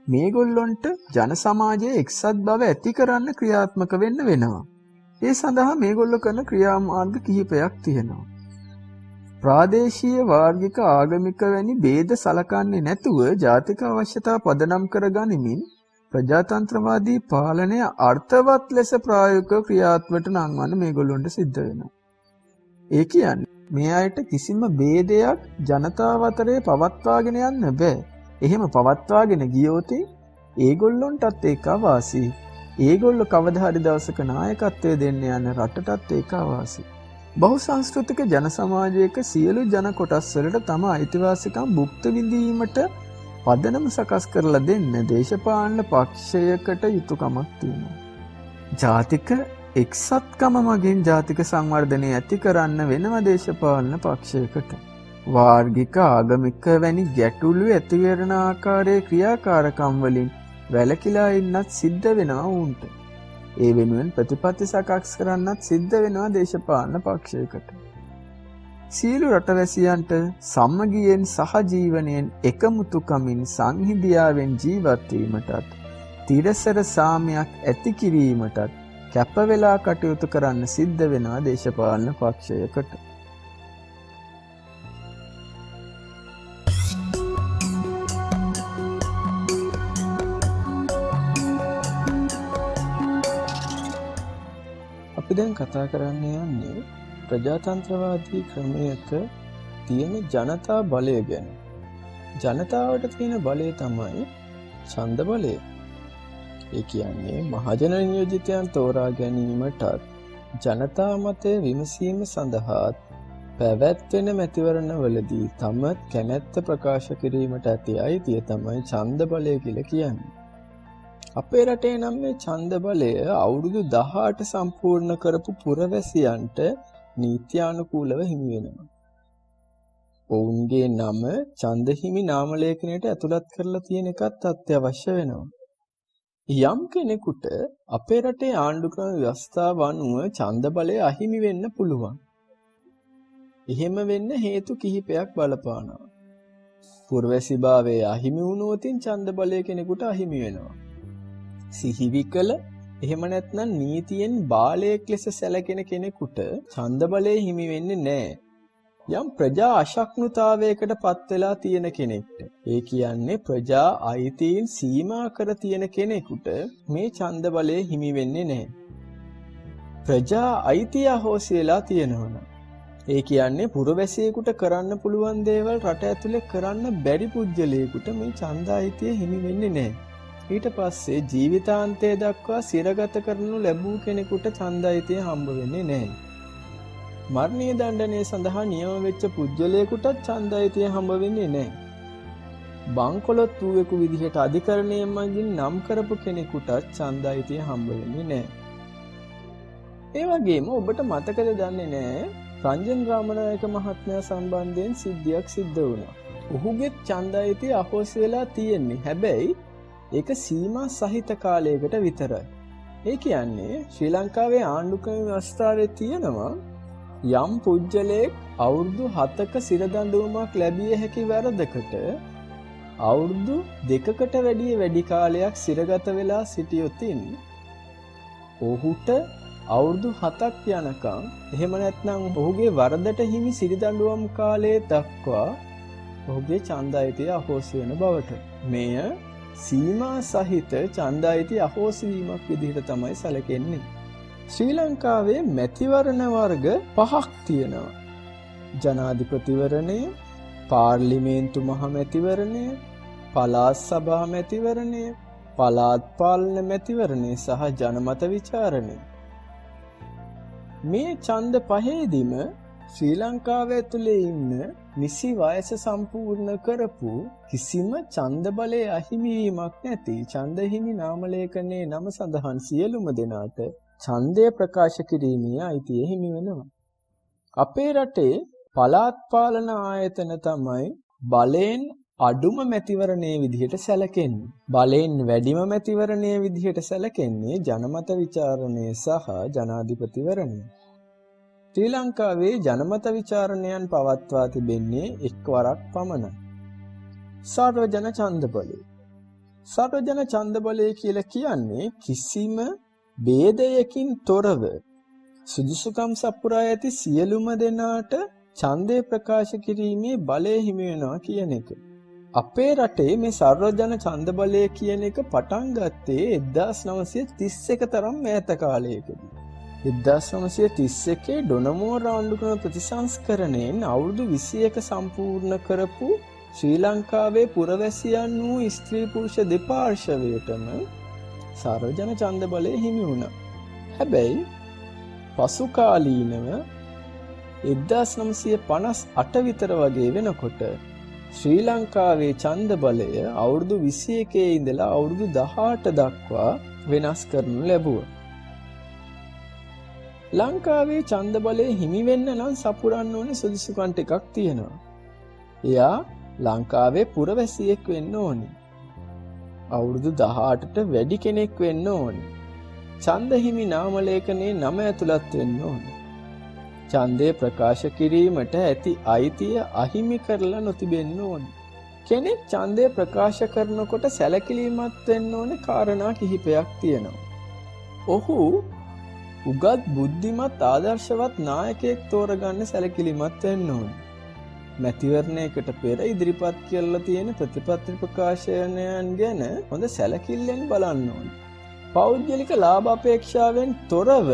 මේගොල්ලොන්ට ජන සමාජයේ එක්සත් බව ඇති කරන්න ක්‍රියාත්මක වෙන්න වෙනවා. ඒ සඳහා මේගොල්ලෝ කරන ක්‍රියාමාර්ග කිහිපයක් තියෙනවා. ප්‍රාදේශීය වාර්ගික ආගමික වැනි ભેද සලකන්නේ නැතුව ජාතික අවශ්‍යතා පදනම් කරගනිමින් ප්‍රජාතන්ත්‍රවාදී පාලනය අර්ථවත් ලෙස ප්‍රායෝගික ක්‍රියාත්මකට නංවන්න මේගොල්ලොන්ට සිද්ධ වෙනවා. ඒ කියන්නේ මේ අයට කිසිම ભેදයක් ජනතාව අතරේ පවත්වාගෙන යන්න බෑ. එහෙම පවත්වාගෙන ගියොත් ඒගොල්ලොන්ටත් ඒක අවාසි. ඒගොල්ලෝ කවදා හරි දවසක නායකත්වය දෙන්න යන රටටත් ඒක අවාසි. බහුසංස්කෘතික ජන සමාජයක සියලු ජන කොටස් වලට තම අයිතිවාසිකම් භුක්ති විඳීමට පදනම සකස් කරලා දෙන්න දේශපාලන පක්ෂයකට යුතුයකමක් තියෙනවා. ජාතික එක්සත්කම මගින් ජාතික සංවර්ධනය ඇති කරන්න වෙනම දේශපාලන පක්ෂයකට. වාර්ගික ආගමික වැනි ගැටලු ඇති වෙන ආකාරයේ ක්‍රියාකාරකම් වලින් වැළකීලා ඉන්නත් සිද්ධ වෙනවා උන්ට. ඒ වෙනුවෙන් ප්‍රතිපත්ති සකස් කරන්නත් සිද්ධ වෙනවා දේශපාලන පක්ෂයකට. සියලු රටවැසියන්ට සමගියෙන් සහජීවනයෙන් එකමුතුකමින් සංහිඳියාවෙන් ජීවත් වීමටත් තිරසර සාමයක් ඇති කිරීමටත් කැප වෙලා කටයුතු කරන්න සිද්ධ වෙනවා දේශපාලන පක්ෂයකට. අපි දැන් කතා කරන්න යන්නේ ප්‍රජාතන්ත්‍රවාදී ක්‍රමයක තියෙන ජනතා බලය ගැන. ජනතාවට තියෙන බලය තමයි ඡන්ද බලය. ඒ කියන්නේ මහජන නියෝජිතයන් තෝරා ගැනීමටත් ජනතා මතය විමසීම සඳහා පැවැත්වෙන මැතිවරණවලදී තම කැමැත්ත ප්‍රකාශ කිරීමට ඇති අයිතිය තමයි ඡන්ද බලය කියලා කියන්නේ. අපේ රටේ නම් මේ ඡන්ද බලය අවුරුදු 18 සම්පූර්ණ කරපු පුරවැසියන්ට නීත්‍යානුකූලව හිමි වෙනවා. ඔවුන්ගේ නම ඡන්ද හිමි නාම ලේඛනයට ඇතුළත් කරලා තියෙන එකත් අත්‍යවශ්‍ය වෙනවා. යම් කෙනෙකුට අපේ රටේ ආණ්ඩුක්‍රම ව්‍යවස්ථාව අනුව ඡන්ද බලය අහිමි වෙන්න පුළුවන්. එහෙම වෙන්න හේතු කිහිපයක් බලපානවා. පුරවැසිභාවයේ අහිමි වුණොත් ඡන්ද බලය කෙනෙකුට අහිමි වෙනවා. සිහිවිකල එහෙම නැත්නම් නීතියෙන් බාලයෙක් ලෙස සැලකෙන කෙනෙකුට ඡන්ද බලය හිමි වෙන්නේ නැහැ. යම් ප්‍රජා අශක්නුතාවයකට පත් වෙලා තියෙන කෙනෙක්ට, ඒ කියන්නේ ප්‍රජා අයිතීන් සීමා කර තියෙන කෙනෙකුට මේ ඡන්ද බලය හිමි වෙන්නේ නැහැ. ප්‍රජා අයිතිය අහෝසි වෙලා තියෙනවනම්, ඒ කියන්නේ පුරවැසියෙකුට කරන්න පුළුවන් දේවල් රට ඇතුලේ කරන්න බැරි පුජ්‍යලයකට මේ ඡන්ද අයිතිය හිමි වෙන්නේ නැහැ. ඊට පස්සේ ජීවිතාන්තය දක්වා සිරගත කරනු ලැබූ කෙනෙකුට ඡන්ද අයිතිය හම්බ වෙන්නේ නැහැ. මරණීය දණ්ඩනය සඳහා නියම වෙච්ච පුජ්‍යලයකටත් ඡන්ද අයිතිය හම්බ වෙන්නේ නැහැ. බංකොලොත් වූවෙකු විදිහට අධිකරණයෙන් මගින් නම් කරපු කෙනෙකුටත් ඡන්ද අයිතිය හම්බ වෙන්නේ නැහැ. ඒ වගේම ඔබට මතකද දන්නේ නැහැ රංජන් රාමනායක මහත්මයා සම්බන්ධයෙන් සිද්ධියක් සිද්ධ වුණා. ඔහුගේ ඡන්ද අයිතිය අහෝසි වෙලා තියෙන්නේ. හැබැයි ඒක සීමා සහිත කාලයකට විතරයි. ඒ කියන්නේ ශ්‍රී ලංකාවේ ආණ්ඩුක්‍රම ව්‍යවස්ථාවේ තියෙනවා යම් පුජ්‍යලයක් අවුරුදු 7ක සිරදඬුවමක් ලැබිය හැකි වැරදකට අවුරුදු 2කට වැඩි කාලයක් සිරගත වෙලා සිටියොතින් ඔහුට අවුරුදු 7ක් යනකම් එහෙම නැත්නම් ඔහුගේ වරදට හිමි සිරදඬුවම් කාලය දක්වා ඔහුගේ ඡන්ද අයිතිය අහෝසි වෙන බවට මෙය සීමා සහිත ඡන්ද අයිතිය අහෝසි වීමක් විදිහට තමයි සැලකෙන්නේ. ශ්‍රී ලංකාවේ මැතිවරණ වර්ග 5ක් තියෙනවා. ජනාධිපතිවරණය, පාර්ලිමේන්තු මහ මැතිවරණය, පළාත් සභා මැතිවරණය, පළාත් පාලන මැතිවරණය සහ ජනමත විචාරණය. මේ ඡන්ද පහේදීම ශ්‍රී ලංකාව ඇතුලේ ඉන්න නිසි වයස සම්පූර්ණ කරපු කිසිම ඡන්ද බලයේ අහිමිවීමක් නැති ඡන්ද හිමි නාම ලේඛනයේ නම සඳහන් සියලුම දෙනාට ඡන්දය ප්‍රකාශ කිරීමේ අයිතිය හිමි වෙනවා. අපේ රටේ පළාත් පාලන ආයතන තමයි බලෙන් අඩුම මැතිවරණයේ විදිහට සැලකෙන්නේ. බලෙන් වැඩිම මැතිවරණයේ විදිහට සැලකෙන්නේ ජනමත විචාරණය සහ ජනාධිපතිවරණය. ශ්‍රී ලංකාවේ ජනමත විචාරණයන් පවත්වා තිබෙන්නේ එක්වරක් පමණයි. සර්වජන ඡන්ද බලය. සර්වජන ඡන්ද බලය කියලා කියන්නේ කිසිම ભેදයකින් තොරව සුදුසුකම් සපුරා ඇති සියලුම දෙනාට ඡන්දය ප්‍රකාශ කිරීමේ බලය හිමි වෙනවා කියන එක. අපේ රටේ මේ සර්වජන ඡන්ද බලය කියන එක පටන් ගත්තේ 1931 තරම් මෑත කාලයකදී. 1931 ඩොනමෝර ආණ්ඩුක්‍රම ප්‍රතිසංස්කරණයෙන් අවුරුදු 21 සම්පූර්ණ කරපු ශ්‍රී ලංකාවේ පුරවැසියන් වූ ස්ත්‍රී පුරුෂ දෙපාර්ශවයටම සර්වජන ඡන්ද බලය හිමි වුණා. හැබැයි පසු කාලීනව 1958 විතර වගේ වෙනකොට ශ්‍රී ලංකාවේ ඡන්ද බලය අවුරුදු 21 ඉඳලා අවුරුදු 18 දක්වා වෙනස් කරනු ලැබුවා. ලංකාවේ ඡන්ද බලය හිමි වෙන්න නම් සපුරන්න ඕනේ සුදුසුකම් ටිකක් තියෙනවා. එයා ලංකාවේ පුරවැසියෙක් වෙන්න ඕනේ. අවුරුදු 18ට වැඩි කෙනෙක් වෙන්න ඕනේ. ඡන්ද හිමි නාම ලේඛනයේ නම ඇතුළත් වෙන්න ඕනේ. ඡන්දය ප්‍රකාශ කිරීමට ඇති අයිතිය අහිමි කරලා නොතිබෙන්න ඕනේ. කෙනෙක් ඡන්දය ප්‍රකාශ කරනකොට සැලකිලිමත් වෙන්න ඕනේ කාරණා කිහිපයක් තියෙනවා. ඔහු උගත් බුද්ධිමත් ආදර්ශවත් නායකයෙක් තෝරගන්න සැලකිලිමත් වෙන්න ඕනේ. මැතිවරණයකට පෙර ඉදිරිපත් කරලා තියෙන ප්‍රතිපත්ති ප්‍රකාශනයන් ගැන හොඳ සැලකිල්ලෙන් බලන්න ඕනේ. පෞද්ගලික ලාභ අපේක්ෂාවෙන් තොරව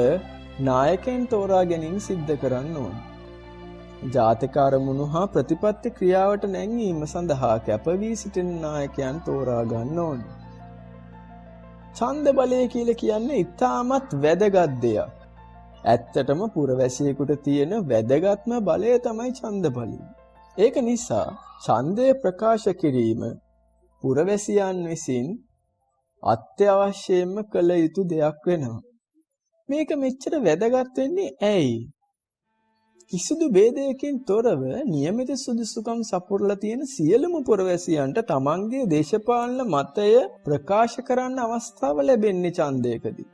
නායකයන් තෝරා ගැනීම සිද්ධ කරන්න ඕනේ. ජාතික අරමුණු හා ප්‍රතිපත්ති ක්‍රියාවට නැංවීම සඳහා කැපවී සිටින නායකයන් තෝරා ගන්න ඕනේ. ඡන්ද බලය කියලා කියන්නේ ඉතාමත් වැදගත් දෙයක්. ඇත්තටම පුරවැසියෙකුට තියෙන වැදගත්ම බලය තමයි ඡන්ද බලය. ඒක නිසා ඡන්දය ප්‍රකාශ කිරීම පුරවැසියන් විසින් අත්‍යවශ්‍යයෙන්ම කළ යුතු දෙයක් වෙනවා. මේක මෙච්චර වැදගත් වෙන්නේ ඇයි? කිසිදු ભેදයකින් තොරව નિયમિત සුදුසුකම් සපුරලා තියෙන සියලුම පුරවැසියන්ට තමන්ගේ දේශපාලන මතය ප්‍රකාශ කරන්න අවස්ථාව ලැබෙන්නේ ඡන්දයකදී.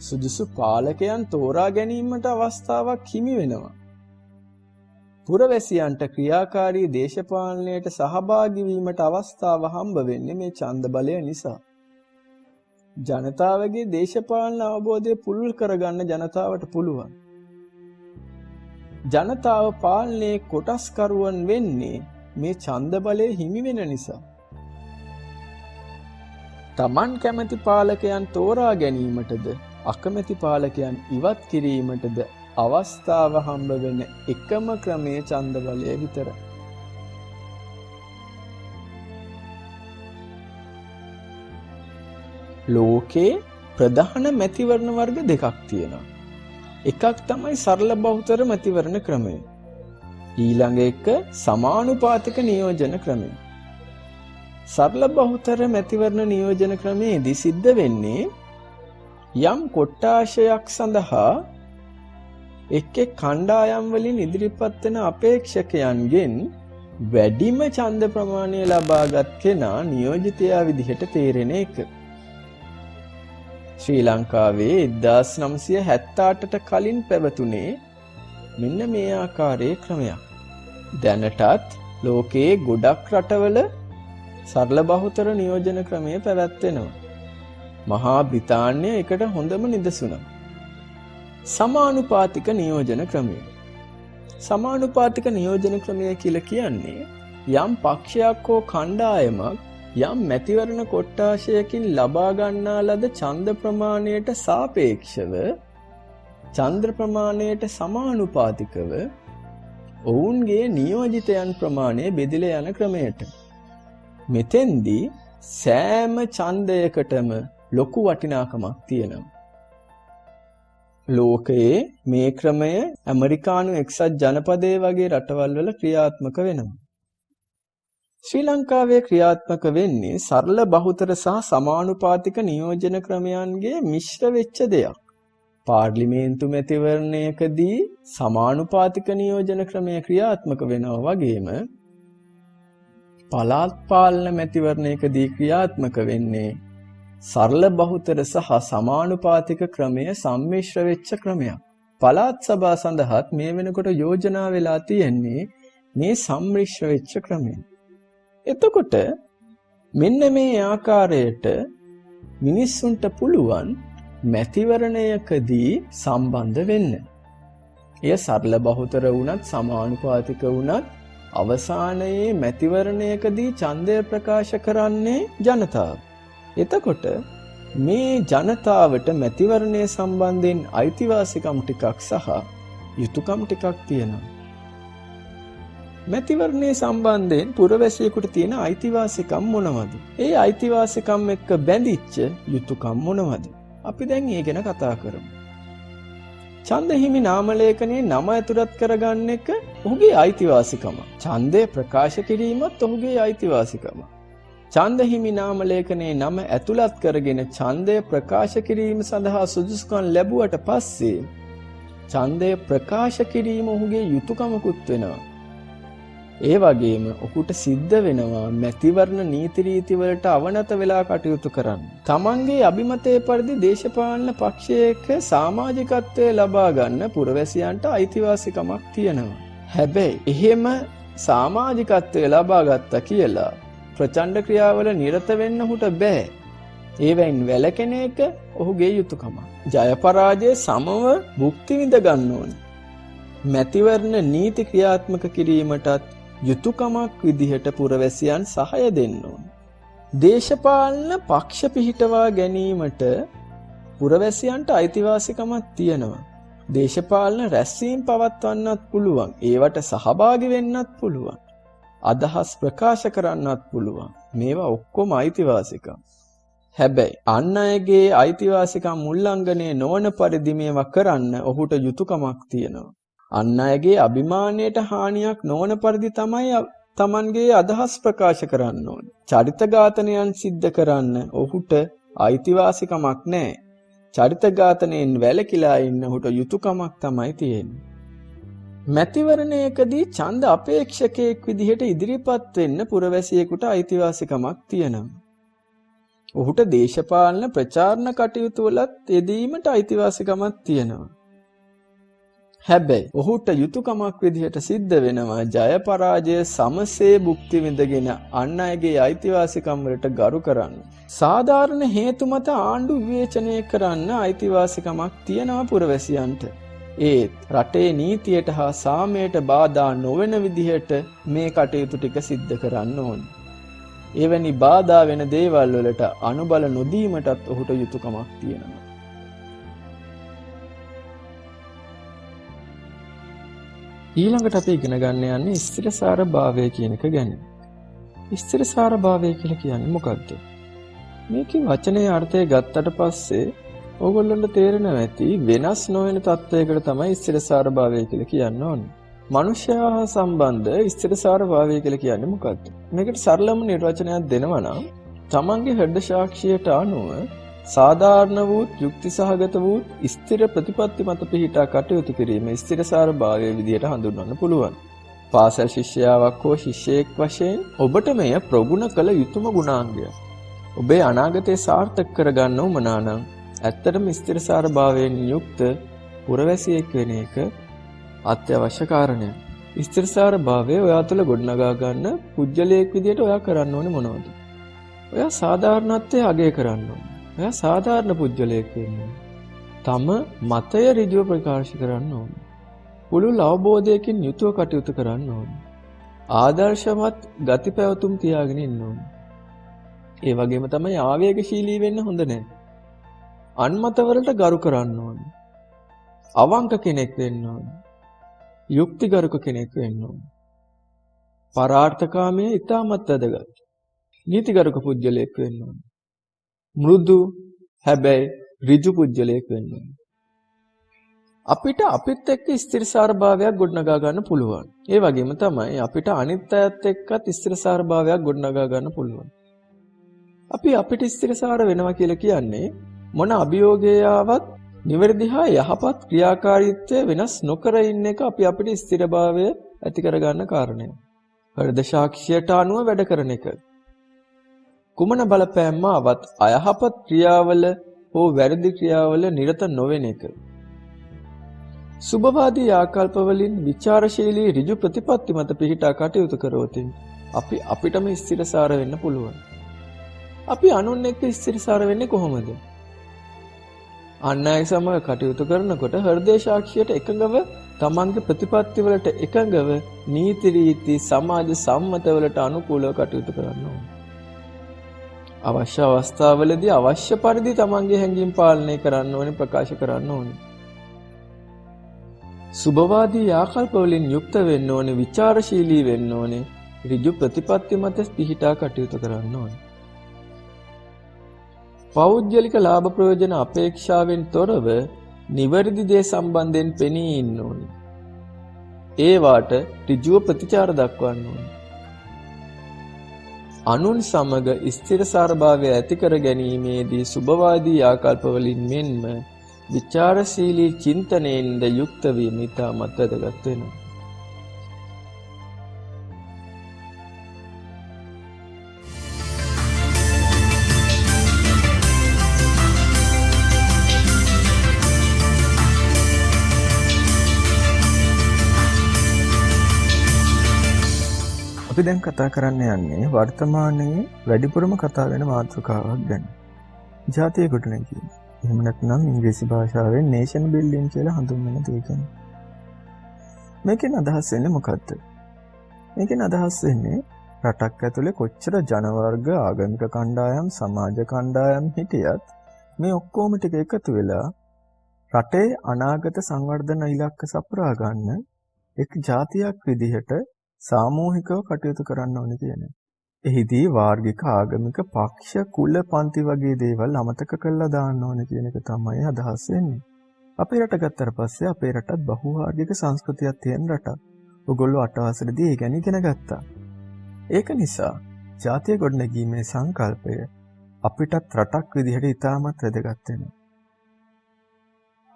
සුදුසු පාලකයන් තෝරා ගැනීමට අවස්ථාවක් හිමි වෙනවා. පුරවැසියන්ට ක්‍රියාකාරී දේශපාලනයට සහභාගී වීමට අවස්ථාව හම්බ වෙන්නේ මේ ඡන්ද බලය නිසා. ජනතාවගේ දේශපාලන අවබෝධය පුළුල් කරගන්න ජනතාවට පුළුවන්. ජනතාව පාලනයේ කොටස්කරුවන් වෙන්නේ මේ ඡන්ද බලය හිමි වෙන නිසා. තමන් කැමති පාලකයන් තෝරා ගැනීමටද අකමැති පාලකයන් ඉවත් කිරීමටද අවස්ථාව හම්බ වෙන එකම ක්‍රමය ඡන්ද බලය විතරයි. ලෝකේ ප්‍රධාන මැතිවරණ වර්ග දෙකක් තියෙනවා. එකක් තමයි සරල බහුතර මැතිවරණ ක්‍රමය. ඊළඟ එක සමානුපාතික නියෝජන ක්‍රමය. සරල බහුතර මැතිවරණ නියෝජන ක්‍රමයේදී සිද්ධ වෙන්නේ යම් කොට්ටාශයක් සඳහා එක් එක් කණ්ඩායම් වලින් ඉදිරිපත් වෙන අපේක්ෂකයන්ගෙන් වැඩිම ඡන්ද ප්‍රමාණය ලබාගත් කෙනා නියෝජිතයා විදිහට තේරෙන එක. ශ්‍රී ලංකාවේ 1978ට කලින් පැවතුනේ මෙන්න මේ ආකාරයේ ක්‍රමයක්. දැනටත් ලෝකයේ ගොඩක් රටවල සරල බහුතර නියෝජන ක්‍රමය පැවැත්වෙනවා. මහා බ්‍රිතාන්‍ය එකට හොඳම නිදසුනක්. සමානුපාතික නියෝජන ක්‍රමය. සමානුපාතික නියෝජන ක්‍රමය කියලා කියන්නේ යම් පක්ෂයක් හෝ කණ්ඩායමක් යම් මැතිවරණ කොට්ටාශයකින් ලබා ගන්නා ලද ඡන්ද ප්‍රමාණයට සාපේක්ෂව ඡන්ද ප්‍රමාණයට සමානුපාතිකව ඔවුන්ගේ නියෝජිතයන් ප්‍රමාණය බෙදලා යන ක්‍රමයට. මෙතෙන්දී සෑම ඡන්දයකටම ලොකු වටිනාකමක් තියෙනවා. ලෝකයේ මේ ක්‍රමය ඇමරිකානු එක්සත් ජනපදයේ වගේ රටවල් වල ක්‍රියාත්මක වෙනවා. ශ්‍රී ලංකාවේ ක්‍රියාත්මක වෙන්නේ සරල බහුතර සහ සමානුපාතික නියෝජන ක්‍රමයන්ගේ මිශ්‍ර වෙච්ච දෙයක්. පාර්ලිමේන්තු මැතිවරණයකදී සමානුපාතික නියෝජන ක්‍රමය ක්‍රියාත්මක වෙනවා වගේම පළාත් පාලන මැතිවරණයකදී ක්‍රියාත්මක වෙන්නේ සරල බහුතර සහ සමානුපාතික ක්‍රමය සම්මිශ්‍ර වෙච්ච ක්‍රමයක්. පළාත් සභා සඳහාත් මේ වෙනකොට යෝජනා වෙලා තියෙන්නේ මේ සම්මිශ්‍ර වෙච්ච ක්‍රමය. එතකොට මෙන්න මේ ආකාරයට මිනිස්සුන්ට පුළුවන් මැතිවරණයකදී සම්බන්ධ වෙන්න. එය සරල බහුතර වුණත් සමානුපාතික වුණත් අවසානයේ මැතිවරණයකදී ඡන්දය ප්‍රකාශ කරන්නේ ජනතාව. එතකොට මේ ජනතාවට මැතිවරණය සම්බන්ධයෙන් අයිතිවාසිකම් ටිකක් සහ යුතුයකම් ටිකක් තියෙනවා. මැතිවරණය සම්බන්ධයෙන් පුරවැසියෙකුට තියෙන අයිතිවාසිකම් මොනවද? ඒ අයිතිවාසිකම් එක්ක බැඳිච්ච යුතුයකම් මොනවද? අපි දැන් ඒ ගැන කතා කරමු. ඡන්ද හිමි නාම ලේඛනයේ නම ඇතුළත් කරගන්න එක ඔහුගේ අයිතිවාසිකම. ඡන්දය ප්‍රකාශ කිරීමත් ඔහුගේ අයිතිවාසිකම. ඡන්ද හිමි නාම ලේඛනයේ නම ඇතුළත් කරගෙන ඡන්දය ප්‍රකාශ කිරීම සඳහා සුදුසුකම් ලැබුවට පස්සේ ඡන්දය ප්‍රකාශ කිරීම ඔහුගේ යුතුයකමකුත් වෙනවා. ඒ වගේම ඔහුට සිද්ධ වෙනවා මැතිවරණ නීති රීති වලට අවනත වෙලා කටයුතු කරන්න. තමන්ගේ අභිමතයේ පරිදි දේශපාලන පක්ෂයක සමාජිකත්වය ලබා ගන්න පුරවැසියන්ට අයිතිවාසිකමක් තියෙනවා. හැබැයි එහෙම සමාජිකත්වය ලබා ගත්තා කියලා ප්‍රචණ්ඩ ක්‍රියාවල නිරත වෙන්න ඔහුට බෑ. ඒවෙන් වැළකෙන එක ඔහුගේ යුතුයකමක්. ජය පරාජය සමව භුක්ති විඳ ගන්න ඕනේ. මැතිවරණ නීති ක්‍රියාත්මක කිරීමටත් යුතුයකමක් විදිහට පුරවැසියන් සහාය දෙන්න ඕනේ. දේශපාලන පක්ෂ පිහිටවා ගැනීමට පුරවැසියන්ට අයිතිවාසිකමක් තියෙනවා. දේශපාලන රැස්වීම් පවත්වන්නත් පුළුවන්. ඒවට සහභාගී වෙන්නත් පුළුවන්. අදහස් ප්‍රකාශ කරන්නත් පුළුවන්. මේවා ඔක්කොම අයිතිවාසිකම්. හැබැයි අන් අයගේ අයිතිවාසිකම් උල්ලංඝනය නොවන පරිදි මේවා කරන්න ඔහුට යුතුයකමක් තියෙනවා. අන් අයගේ අභිමානයට හානියක් නොවන පරිදි තමයි තමන්ගේ අදහස් ප්‍රකාශ කරන්න ඕනේ. චරිත ඝාතනයන් සිද්ධ කරන්න ඔහුට අයිතිවාසිකමක් නැහැ. චරිත ඝාතනයෙන් වැළකීලා ඉන්න ඔහුට යුතුයකමක් තමයි තියෙන්නේ. මැතිවරණයකදී ඡන්ද අපේක්ෂකයෙක් විදිහට ඉදිරිපත් වෙන්න පුරවැසියෙකුට අයිතිවාසිකමක් තියෙනවා. ඔහුට දේශපාලන ප්‍රචාරණ කටයුතු වලත් යෙදීමට අයිතිවාසිකමක් තියෙනවා. හැබැයි ඔහුට යුතුයකමක් විදිහට සිද්ධ වෙනවා ජය පරාජය සමසේ භුක්ති විඳගෙන අන් අයගේ අයිතිවාසිකම් වලට ගරු කරන්න. සාධාරණ හේතු මත ආණ්ඩු විවේචනය කරන්න අයිතිවාසිකමක් තියෙනවා පුරවැසියන්ට. ඒත් රටේ නීතියට හා සාමයට බාධා නොවන විදිහට මේ කටයුතු ටික සිද්ධ කරන්න ඕනේ. එවැනි බාධා වෙන දේවල් වලට අනුබල නොදීමටත් ඔහුට යුතුයකමක් තියෙනවා. ඊළඟට අපි ඉගෙන ගන්න යන්නේ ස්ථිරසාර භාවය කියන එක ගැන. ස්ථිරසාර භාවය කියලා කියන්නේ මොකක්ද? මේකේ වචනේ අර්ථය ගත්තට පස්සේ ඕගොල්ලන්ට තේරෙනවා ඇති වෙනස් නොවන තත්වයකට තමයි ස්ථිරසාර භාවය කියලා කියන්න ඕනේ. මනුෂ්‍යයා හා සම්බන්ධ ස්ථිරසාර භාවය කියලා කියන්නේ මොකක්ද? මේකට සරලම නිර්වචනයක් දෙනවා නම් තමන්ගේ හෘද සාක්ෂියට අනුව සාධාරණ වූත් යුක්ති සහගත වූත් ස්ථිර ප්‍රතිපත්ති මත පිහිටා කටයුතු කිරීම ස්ථිරසාර භාවයේ විදියට හඳුන්වන්න පුළුවන්. පාසල් ශිෂ්‍යාවක් හෝ ශිෂ්‍යයෙක් වශයෙන් ඔබට මෙය ප්‍රගුණ කළ යුතුම ගුණාංගයක්. ඔබේ අනාගතය සාර්ථක කරගන්න උවමනා නම් ඇත්තටම ස්ථිරසාර භාවයෙන් යුක්ත පුරවැසියෙක් වෙන එක අත්‍යවශ්‍ය කාරණයක්. ස්ථිරසාර භාවය ඔයා තුළ ගොඩනගා ගන්න පුජ්‍යලයක් විදියට ඔයා කරන්න ඕනේ මොනවද? ඔයා සාධාරණත්වයේ අගය කරන්න ඕනේ. ඔයා සාධාරණ පුජ්‍යලයක් වෙන්න ඕනේ. තම මතය ඍජුව ප්‍රකාශ කරන්න ඕනේ. පුළුල් අවබෝධයකින් යුතුව කටයුතු කරන්න ඕනේ. ආදර්ශමත් ගති පැවතුම් තියාගෙන ඉන්න ඕනේ. ඒ වගේම තමයි ආවේගශීලී වෙන්න හොඳ නැහැ. අන්මතවලට ගරු කරන්න ඕනේ. අවංක කෙනෙක් වෙන්න ඕනේ. යුක්තිගරුක කෙනෙක් වෙන්න ඕනේ. පරාර්ථකාමී ඉතාමත් වැදගත්. නීතිගරුක පුජ්‍යලයක් වෙන්න ඕනේ. මෘදු හැබැයි ඍජු පුජ්‍යලයක් වෙන්න ඕනේ. අපිට එක්ක ස්ථිරසාර භාවයක් ගොඩනගා ගන්න පුළුවන්. ඒ වගේම තමයි අපිට අනිත් අයත් එක්කත් ස්ථිරසාර භාවයක් ගොඩනගා ගන්න පුළුවන්. අපිට ස්ථිරසාර වෙනවා කියලා කියන්නේ මොන අභියෝගයාවත් නිවැරදි හා යහපත් ක්‍රියාකාරීත්වය වෙනස් නොකර ඉන්න එක අපිට ස්ථිරභාවය ඇති කරගන්න කාරණය. හෘද සාක්ෂියට අනුව වැඩ කරන එක. කුමන බලපෑම් ආවත් අයහපත් ක්‍රියාවල හෝ වැරදි ක්‍රියාවල නිරත නොවන එක. සුභවාදී ආකල්ප වලින් විචාරශීලී ඍජු ප්‍රතිපත්ති මත පිහිටා කටයුතු කරොත් අපිටම ස්ථිරසාර වෙන්න පුළුවන්. අපි අනුන් එක්ක ස්ථිරසාර වෙන්නේ කොහොමද? අන් අය සමග කටයුතු කරනකොට හෘදය සාක්ෂියට එකඟව තමන්ගේ ප්‍රතිපත්ති වලට එකඟව නීති රීති සමාජ සම්මත වලට අනුකූලව කටයුතු කරන්න ඕනේ. අවශ්‍ය අවස්ථාවලදී අවශ්‍ය පරිදි තමන්ගේ හැඟීම් පාලනය කරන්න ඕනේ, ප්‍රකාශ කරන්න ඕනේ. සුභවාදී ආකල්ප වලින් යුක්ත වෙන්න ඕනේ, විචාරශීලී වෙන්න ඕනේ, ඍජු ප්‍රතිපත්ති මත පිහිටා කටයුතු කරන්න ඕනේ. පෞද්ගලික ලාභ ප්‍රයෝජන අපේක්ෂාවෙන් තොරව නිවැරදි දේ සම්බන්ධයෙන් පෙනී ඉන්න ඕනේ. ඒවාට ඍජුව ප්‍රතිචාර දක්වන්න ඕනේ. අනුන් සමග ස්ථිරසාරභාවය ඇති කර ගැනීමේදී සුභවාදී ආකල්ප වලින් මෙන්ම විචාරශීලී චින්තනයෙන්ද යුක්ත වීම ඉතාමත් වැදගත් වෙනවා. අපි දැන් කතා කරන්න යන්නේ වර්තමානයේ වැඩිපුරම කතා වෙන මාතෘකාවක් ගැන. ජාතිය ගොඩනැගීම. එහෙම නැත්නම් ඉංග්‍රීසි භාෂාවෙන් නේෂන් බිල්ඩින් කියලා හඳුන්වන දේ ගැන. මේකෙන් අදහස් වෙන්නේ මොකද්ද? මේකෙන් අදහස් වෙන්නේ රටක් ඇතුලේ කොච්චර ජන වර්ග, ආගමික කණ්ඩායම්, සමාජ කණ්ඩායම් හිටියත් මේ ඔක්කොම ටික එකතු වෙලා රටේ අනාගත සංවර්ධන ඉලක්ක සපුරා ගන්න එක් ජාතියක් විදිහට සාමූහිකව කටයුතු කරන්න ඕනේ කියන්නේ. එහිදී වාර්ගික ආගමික පක්ෂ කුල පන්ති වගේ දේවල් අමතක කරලා දාන්න ඕනේ කියන එක තමයි අදහස් වෙන්නේ. අපේ රට ගත්තට පස්සේ අපේ රටත් බහුවාර්ගික සංස්කෘතියක් තියෙන රටක්. ඔයගොල්ලෝ අටවසරදී ඒ ගැන ඉගෙන ගත්තා. ඒක නිසා ජාතිය ගොඩනැගීමේ සංකල්පය අපිටත් රටක් විදිහට ඉතාමත් වැදගත් වෙනවා.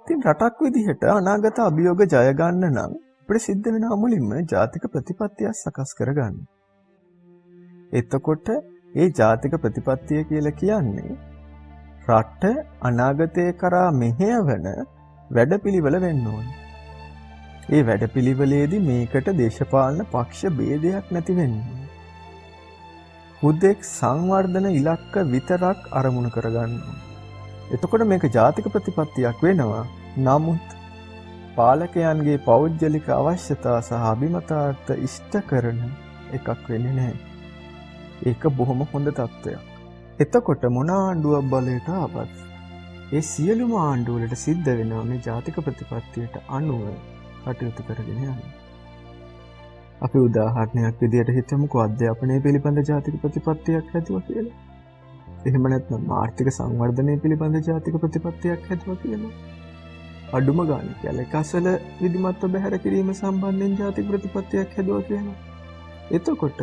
ඉතින් රටක් විදිහට අනාගත අභියෝග ජය ගන්න නම් අපිට සිද්ධ වෙන මුලින්ම ජාතික ප්‍රතිපත්තිය සකස් කරගන්න. එතකොට ඒ ජාතික ප්‍රතිපත්තිය කියලා කියන්නේ රට අනාගතය කරා මෙහෙයවන වැඩපිළිවෙල වෙන්න ඕනේ. ඒ වැඩපිළිවෙලේදී මේකට දේශපාලන පක්ෂ ભેදයක් නැති වෙන්න ඕනේ. හුදෙක් සංවර්ධන ඉලක්ක විතරක් අරමුණු කරගන්න ඕනේ. එතකොට මේක ජාතික ප්‍රතිපත්තියක් වෙනවා. නමුත් පාලකයන්ගේ පෞද්ගලික අවශ්‍යතා සහ අභිමතාර්ථ ඉෂ්ට කරන එකක් වෙන්නේ නැහැ. ඒක බොහොම හොඳ තත්ත්වයක්. එතකොට මොන ආණ්ඩුවක් බලයට ආවත් ඒ සියලුම ආණ්ඩු වලට සිද්ධ වෙනවා මේ ජාතික ප්‍රතිපත්තියට අනුව කටයුතු කරගෙන යන්න. අපි උදාහරණයක් විදිහට හිතමුකෝ අධ්‍යාපනය පිළිබඳ ජාතික ප්‍රතිපත්තියක් හැදුවා කියලා. එහෙම නැත්නම් ආර්ථික සංවර්ධනය පිළිබඳ ජාතික ප්‍රතිපත්තියක් හැදුවා කියලා. අඩුම ගානේ කියලා එකසල විධිමත්ව බැහැර කිරීම සම්බන්ධයෙන් ජාතික ප්‍රතිපත්තියක් හැදුවා කියනවා. එතකොට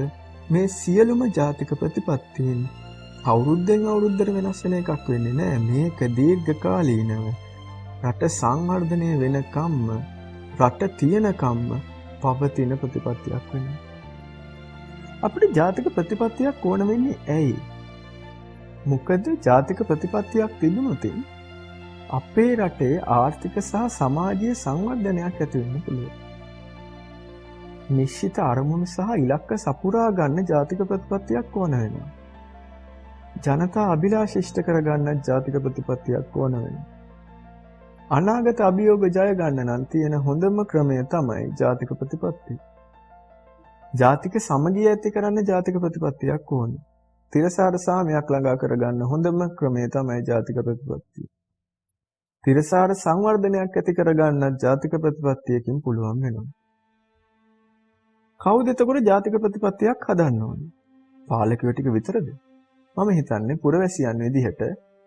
මේ සියලුම ජාතික ප්‍රතිපත්තීන් අවුරුද්දෙන් අවුරුද්දට වෙනස් වෙන එකක් වෙන්නේ නෑ. මේක දීර්ඝකාලීනව රට සංවර්ධනය වෙනකම්ම රට තියෙනකම්ම පවතින ප්‍රතිපත්තියක් වෙනවා. අපිට ජාතික ප්‍රතිපත්තියක් ඕන වෙන්නේ ඇයි? මොකද ජාතික ප්‍රතිපත්තියක් තිබුණොත් අපේ රටේ ආර්ථික සහ සමාජීය සංවර්ධනයක් ඇති වෙන්න පුළුවන්. නිශ්චිත අරමුණු සහ ඉලක්ක සපුරා ගන්න ජාතික ප්‍රතිපත්තියක් ඕන වෙනවා. ජනතා අභිලාෂ ඉෂ්ට කර ගන්න ජාතික ප්‍රතිපත්තියක් ඕන වෙනවා. අනාගත අභියෝග ජය ගන්න නම් තියෙන හොඳම ක්‍රමය තමයි ජාතික ප්‍රතිපත්තිය. ජාතික සමගිය ඇති කරන්න ජාතික ප්‍රතිපත්තියක් ඕනේ. තිරසාර සාමයක් ළඟා කරගන්න හොඳම ක්‍රමය තමයි ජාතික ප්‍රතිපත්තිය. තිරසාර සංවර්ධනයක් ඇති කරගන්න ජාතික ප්‍රතිපත්තියකින් පුළුවන් වෙනවා. කවුද එතකොට ජාතික ප්‍රතිපත්තියක් හදන්න ඕනේ? පාලකයෝ ටික විතරද? මම හිතන්නේ පුරවැසියන් විදිහට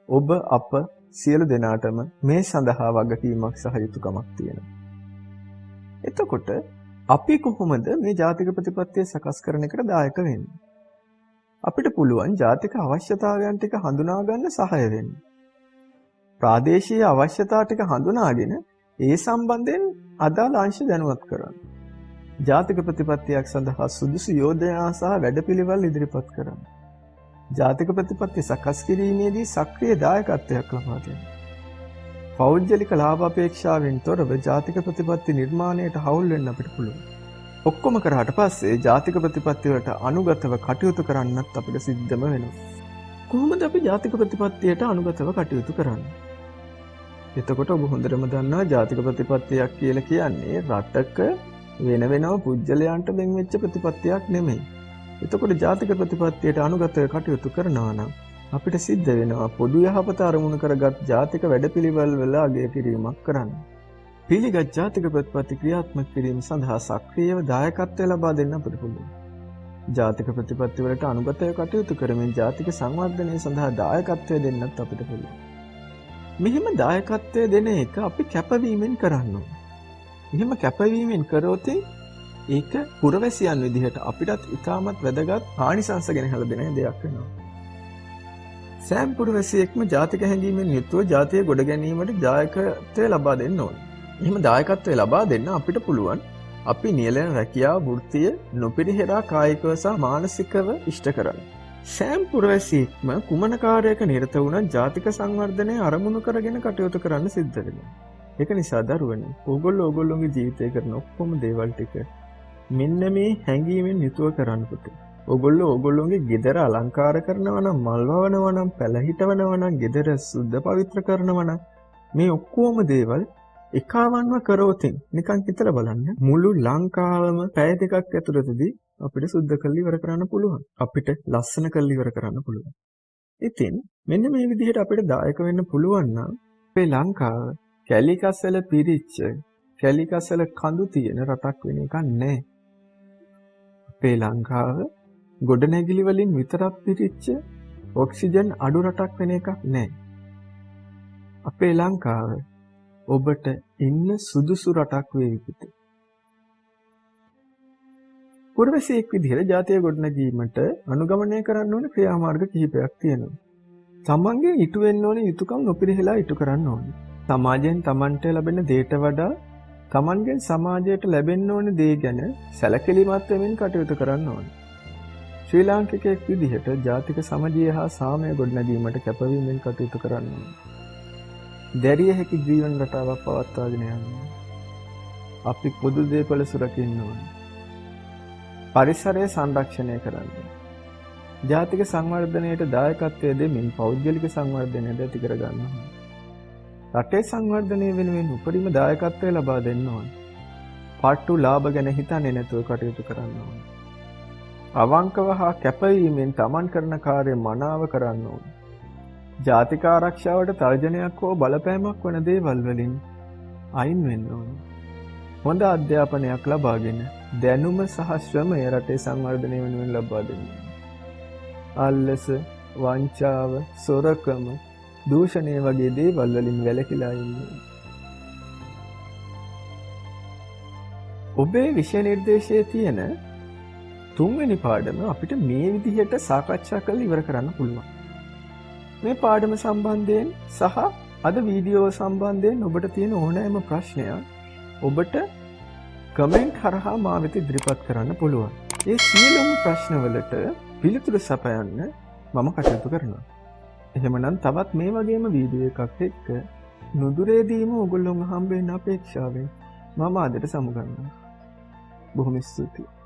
ඔබ අප සියලු දෙනාටම මේ සඳහා වගකීමක් සහ යුතුකමක් තියෙනවා. එතකොට අපි කොහොමද මේ ජාතික ප්‍රතිපත්තිය සකස් කරන එකට දායක වෙන්නේ? අපිට පුළුවන් ජාතික අවශ්‍යතාවයන් ටික හඳුනා ගන්න සහාය වෙන්න. ප්‍රාදේශීය අවශ්‍යතා ටික හඳුනාගෙන ඒ සම්බන්ධයෙන් අදාළ අංශ දැනුවත් කරන්න. ජාතික ප්‍රතිපත්තියක් සඳහා සුදුසු යෝජනා සහ වැඩපිළිවෙළ ඉදිරිපත් කරන්න. ජාතික ප්‍රතිපත්ති සකස් කිරීමේදී සක්‍රිය දායකත්වයක් ලබා දෙන්න. පෞද්ගලික ලාභ අපේක්ෂාවෙන් තොරව ජාතික ප්‍රතිපත්ති නිර්මාණයට හවුල් වෙන්න අපිට පුළුවන්. ඔක්කොම කරාට පස්සේ ජාතික ප්‍රතිපත්ති වලට අනුගතව කටයුතු කරන්නත් අපිට සිද්ධම වෙනවා. කොහොමද අපි ජාතික ප්‍රතිපත්තියට අනුගතව කටයුතු කරන්නේ? එතකොට ඔබ හොඳටම දන්නවා ජාතික ප්‍රතිපත්තියක් කියලා කියන්නේ රටක වෙන වෙනම පුජ්‍යලයන්ට වෙන් වෙච්ච ප්‍රතිපත්තියක් නෙමෙයි. එතකොට ජාතික ප්‍රතිපත්තියට අනුගතව කටයුතු කරනවා නම් අපිට සිද්ධ වෙනවා පොදු යහපත අරමුණු කරගත් ජාතික වැඩපිළිවෙළ වල අගය කිරීමක් කරන්න. පිළිගත් ජාතික ප්‍රතිපත්ති ක්‍රියාත්මක කිරීම සඳහා සක්‍රියව දායකත්වය ලබා දෙන්න අපිට පුළුවන්. ජාතික ප්‍රතිපත්ති වලට අනුගතව කටයුතු කරමින් ජාතික සංවර්ධනය සඳහා දායකත්වය දෙන්නත් අපිට පුළුවන්. මෙහිම දායකත්වය දෙන එක අපි කැපවීමෙන් කරන්න ඕනේ. එහෙම කැපවීමෙන් කරොත් ඒක පුරවැසියන් විදිහට අපිටත් ඉතාමත් වැදගත් ආනිසංස ගැන හැලදෙන දෙයක් වෙනවා. සෑම පුරවැසියෙක්ම ජාතික හැඟීමෙන් යුතුව ජාතිය ගොඩ ගැනීමට දායකත්වය ලබා දෙන්න ඕනේ. එහෙම දායකත්වය ලබා දෙන්න අපිට පුළුවන් අපි නියැලෙන රැකියාව වෘත්තිය නොපිරිහෙරා කායිකව සහ මානසිකව ඉෂ්ට කරන්න. සෑම පුරවැසියෙක්ම කුමන කාර්යයක නිරත වුණත් ජාතික සංවර්ධනය අරමුණු කරගෙන කටයුතු කරන්න සිද්ධ වෙනවා. ඒක නිසා දරුවනේ ඕගොල්ලෝගේ ජීවිතේ කරන ඔක්කොම දේවල් ටික මෙන්න මේ හැඟීමෙන් යුතුව කරන්න පුතේ. ඕගොල්ලෝගේ ගෙදර අලංකාර කරනවා නම් මල් වවනවා නම් පැල හිටවනවා නම් ගෙදර සුද්ධ පවිත්‍ර කරනවා නම් මේ ඔක්කොම දේවල් එකවන්ව කරෝතින් නිකන් හිතලා බලන්න මුළු ලංකාවම පැය දෙකක් ඇතුළතදී අපිට සුද්ධ කරලා ඉවර කරන්න පුළුවන්. අපිට ලස්සන කරලා ඉවර කරන්න පුළුවන්. ඉතින් මෙන්න මේ විදිහට අපිට දායක වෙන්න පුළුවන් නම් අපේ ලංකාව කැලිකසල පිරිච්ච කැලිකසල කඳු තියෙන රටක් වෙන එකක් නෑ. අපේ ලංකාව ගොඩනැගිලි වලින් විතරක් පිරිච්ච ඔක්සිජන් අඩු රටක් වෙන එකක් නෑ. අපේ ලංකාව ඔබට ඉන්න සුදුසු රටක් වේ විදිහට. පුරවැසියෙක් විදිහට ජාතිය ගොඩනැගීමට අනුගමනය කරන්න ඕන ක්‍රියාමාර්ග කිහිපයක් තියෙනවා. තමන්ගේ ඉටු වෙන්න ඕන යුතුයකම් නොපිරිහෙලා ඉටු කරන්න ඕනේ. සමාජයෙන් තමන්ට ලැබෙන දේට වඩා තමන්ගෙන් සමාජයට ලැබෙන්න ඕන දේ ගැන සැලකිලිමත් වෙමින් කටයුතු කරන්න ඕනේ. ශ්‍රී ලාංකිකයෙක් විදිහට ජාතික සමාජීය හා සාමය ගොඩනැගීමට කැපවීමෙන් කටයුතු කරන්න ඕනේ. දැරිය හැකි ජීවන රටාවක් පවත්වාගෙන යන්න. අපි පොදු දේපල සුරකින්න ඕනේ. පරිසරය සංරක්ෂණය කරන්න. ජාතික සංවර්ධනයට දායකත්වය දෙමින් පෞද්ගලික සංවර්ධනයද ඇති කර ගන්න ඕනේ. රටේ සංවර්ධනය වෙනුවෙන් උපරිම දායකත්වය ලබා දෙන්න ඕනේ. පාට්ටු ලාභ ගැන හිතන්නේ නැතුව කටයුතු කරන්න ඕනේ. අවංකව හා කැපවීමෙන් තමන් කරන කාර්ය මනාව කරන්න ඕනේ. ජාතික ආරක්ෂාවට තර්ජනයක් හෝ බලපෑමක් වන දේවල් වලින් අයින් වෙන්න ඕනේ. හොඳ අධ්‍යාපනයක් ලබාගෙන දැනුම සහ ශ්‍රමය රටේ සංවර්ධනය වෙනුවෙන් ලබා දෙන්න. අල්ලස, වංචාව, සොරකම, දූෂණය වගේ දේවල් වලින් වැළකීලා ඉන්න. ඔබේ විෂය නිර්දේශයේ තියෙන 3 වෙනි පාඩම අපිට මේ විදිහට සාකච්ඡා කරලා ඉවර කරන්න පුළුවන්. මේ පාඩම සම්බන්ධයෙන් සහ අද වීඩියෝ සම්බන්ධයෙන් ඔබට තියෙන ඕනෑම ප්‍රශ්නයක් ඔබට කමෙන්ට් හරහා මා වෙත ඉදිරිපත් කරන්න පුළුවන්. ඒ සියලුම ප්‍රශ්නවලට පිළිතුරු සපයන්න මම කටයුතු කරනවා. එහෙමනම් තවත් මේ වගේම වීඩියෝ එකක් එක්ක නුදුරේදීම ඔයගොල්ලොන්ව හම්බ වෙන්න අපේක්ෂාවෙන් මම අදට සමුගන්නවා. බොහොම ස්තුතියි.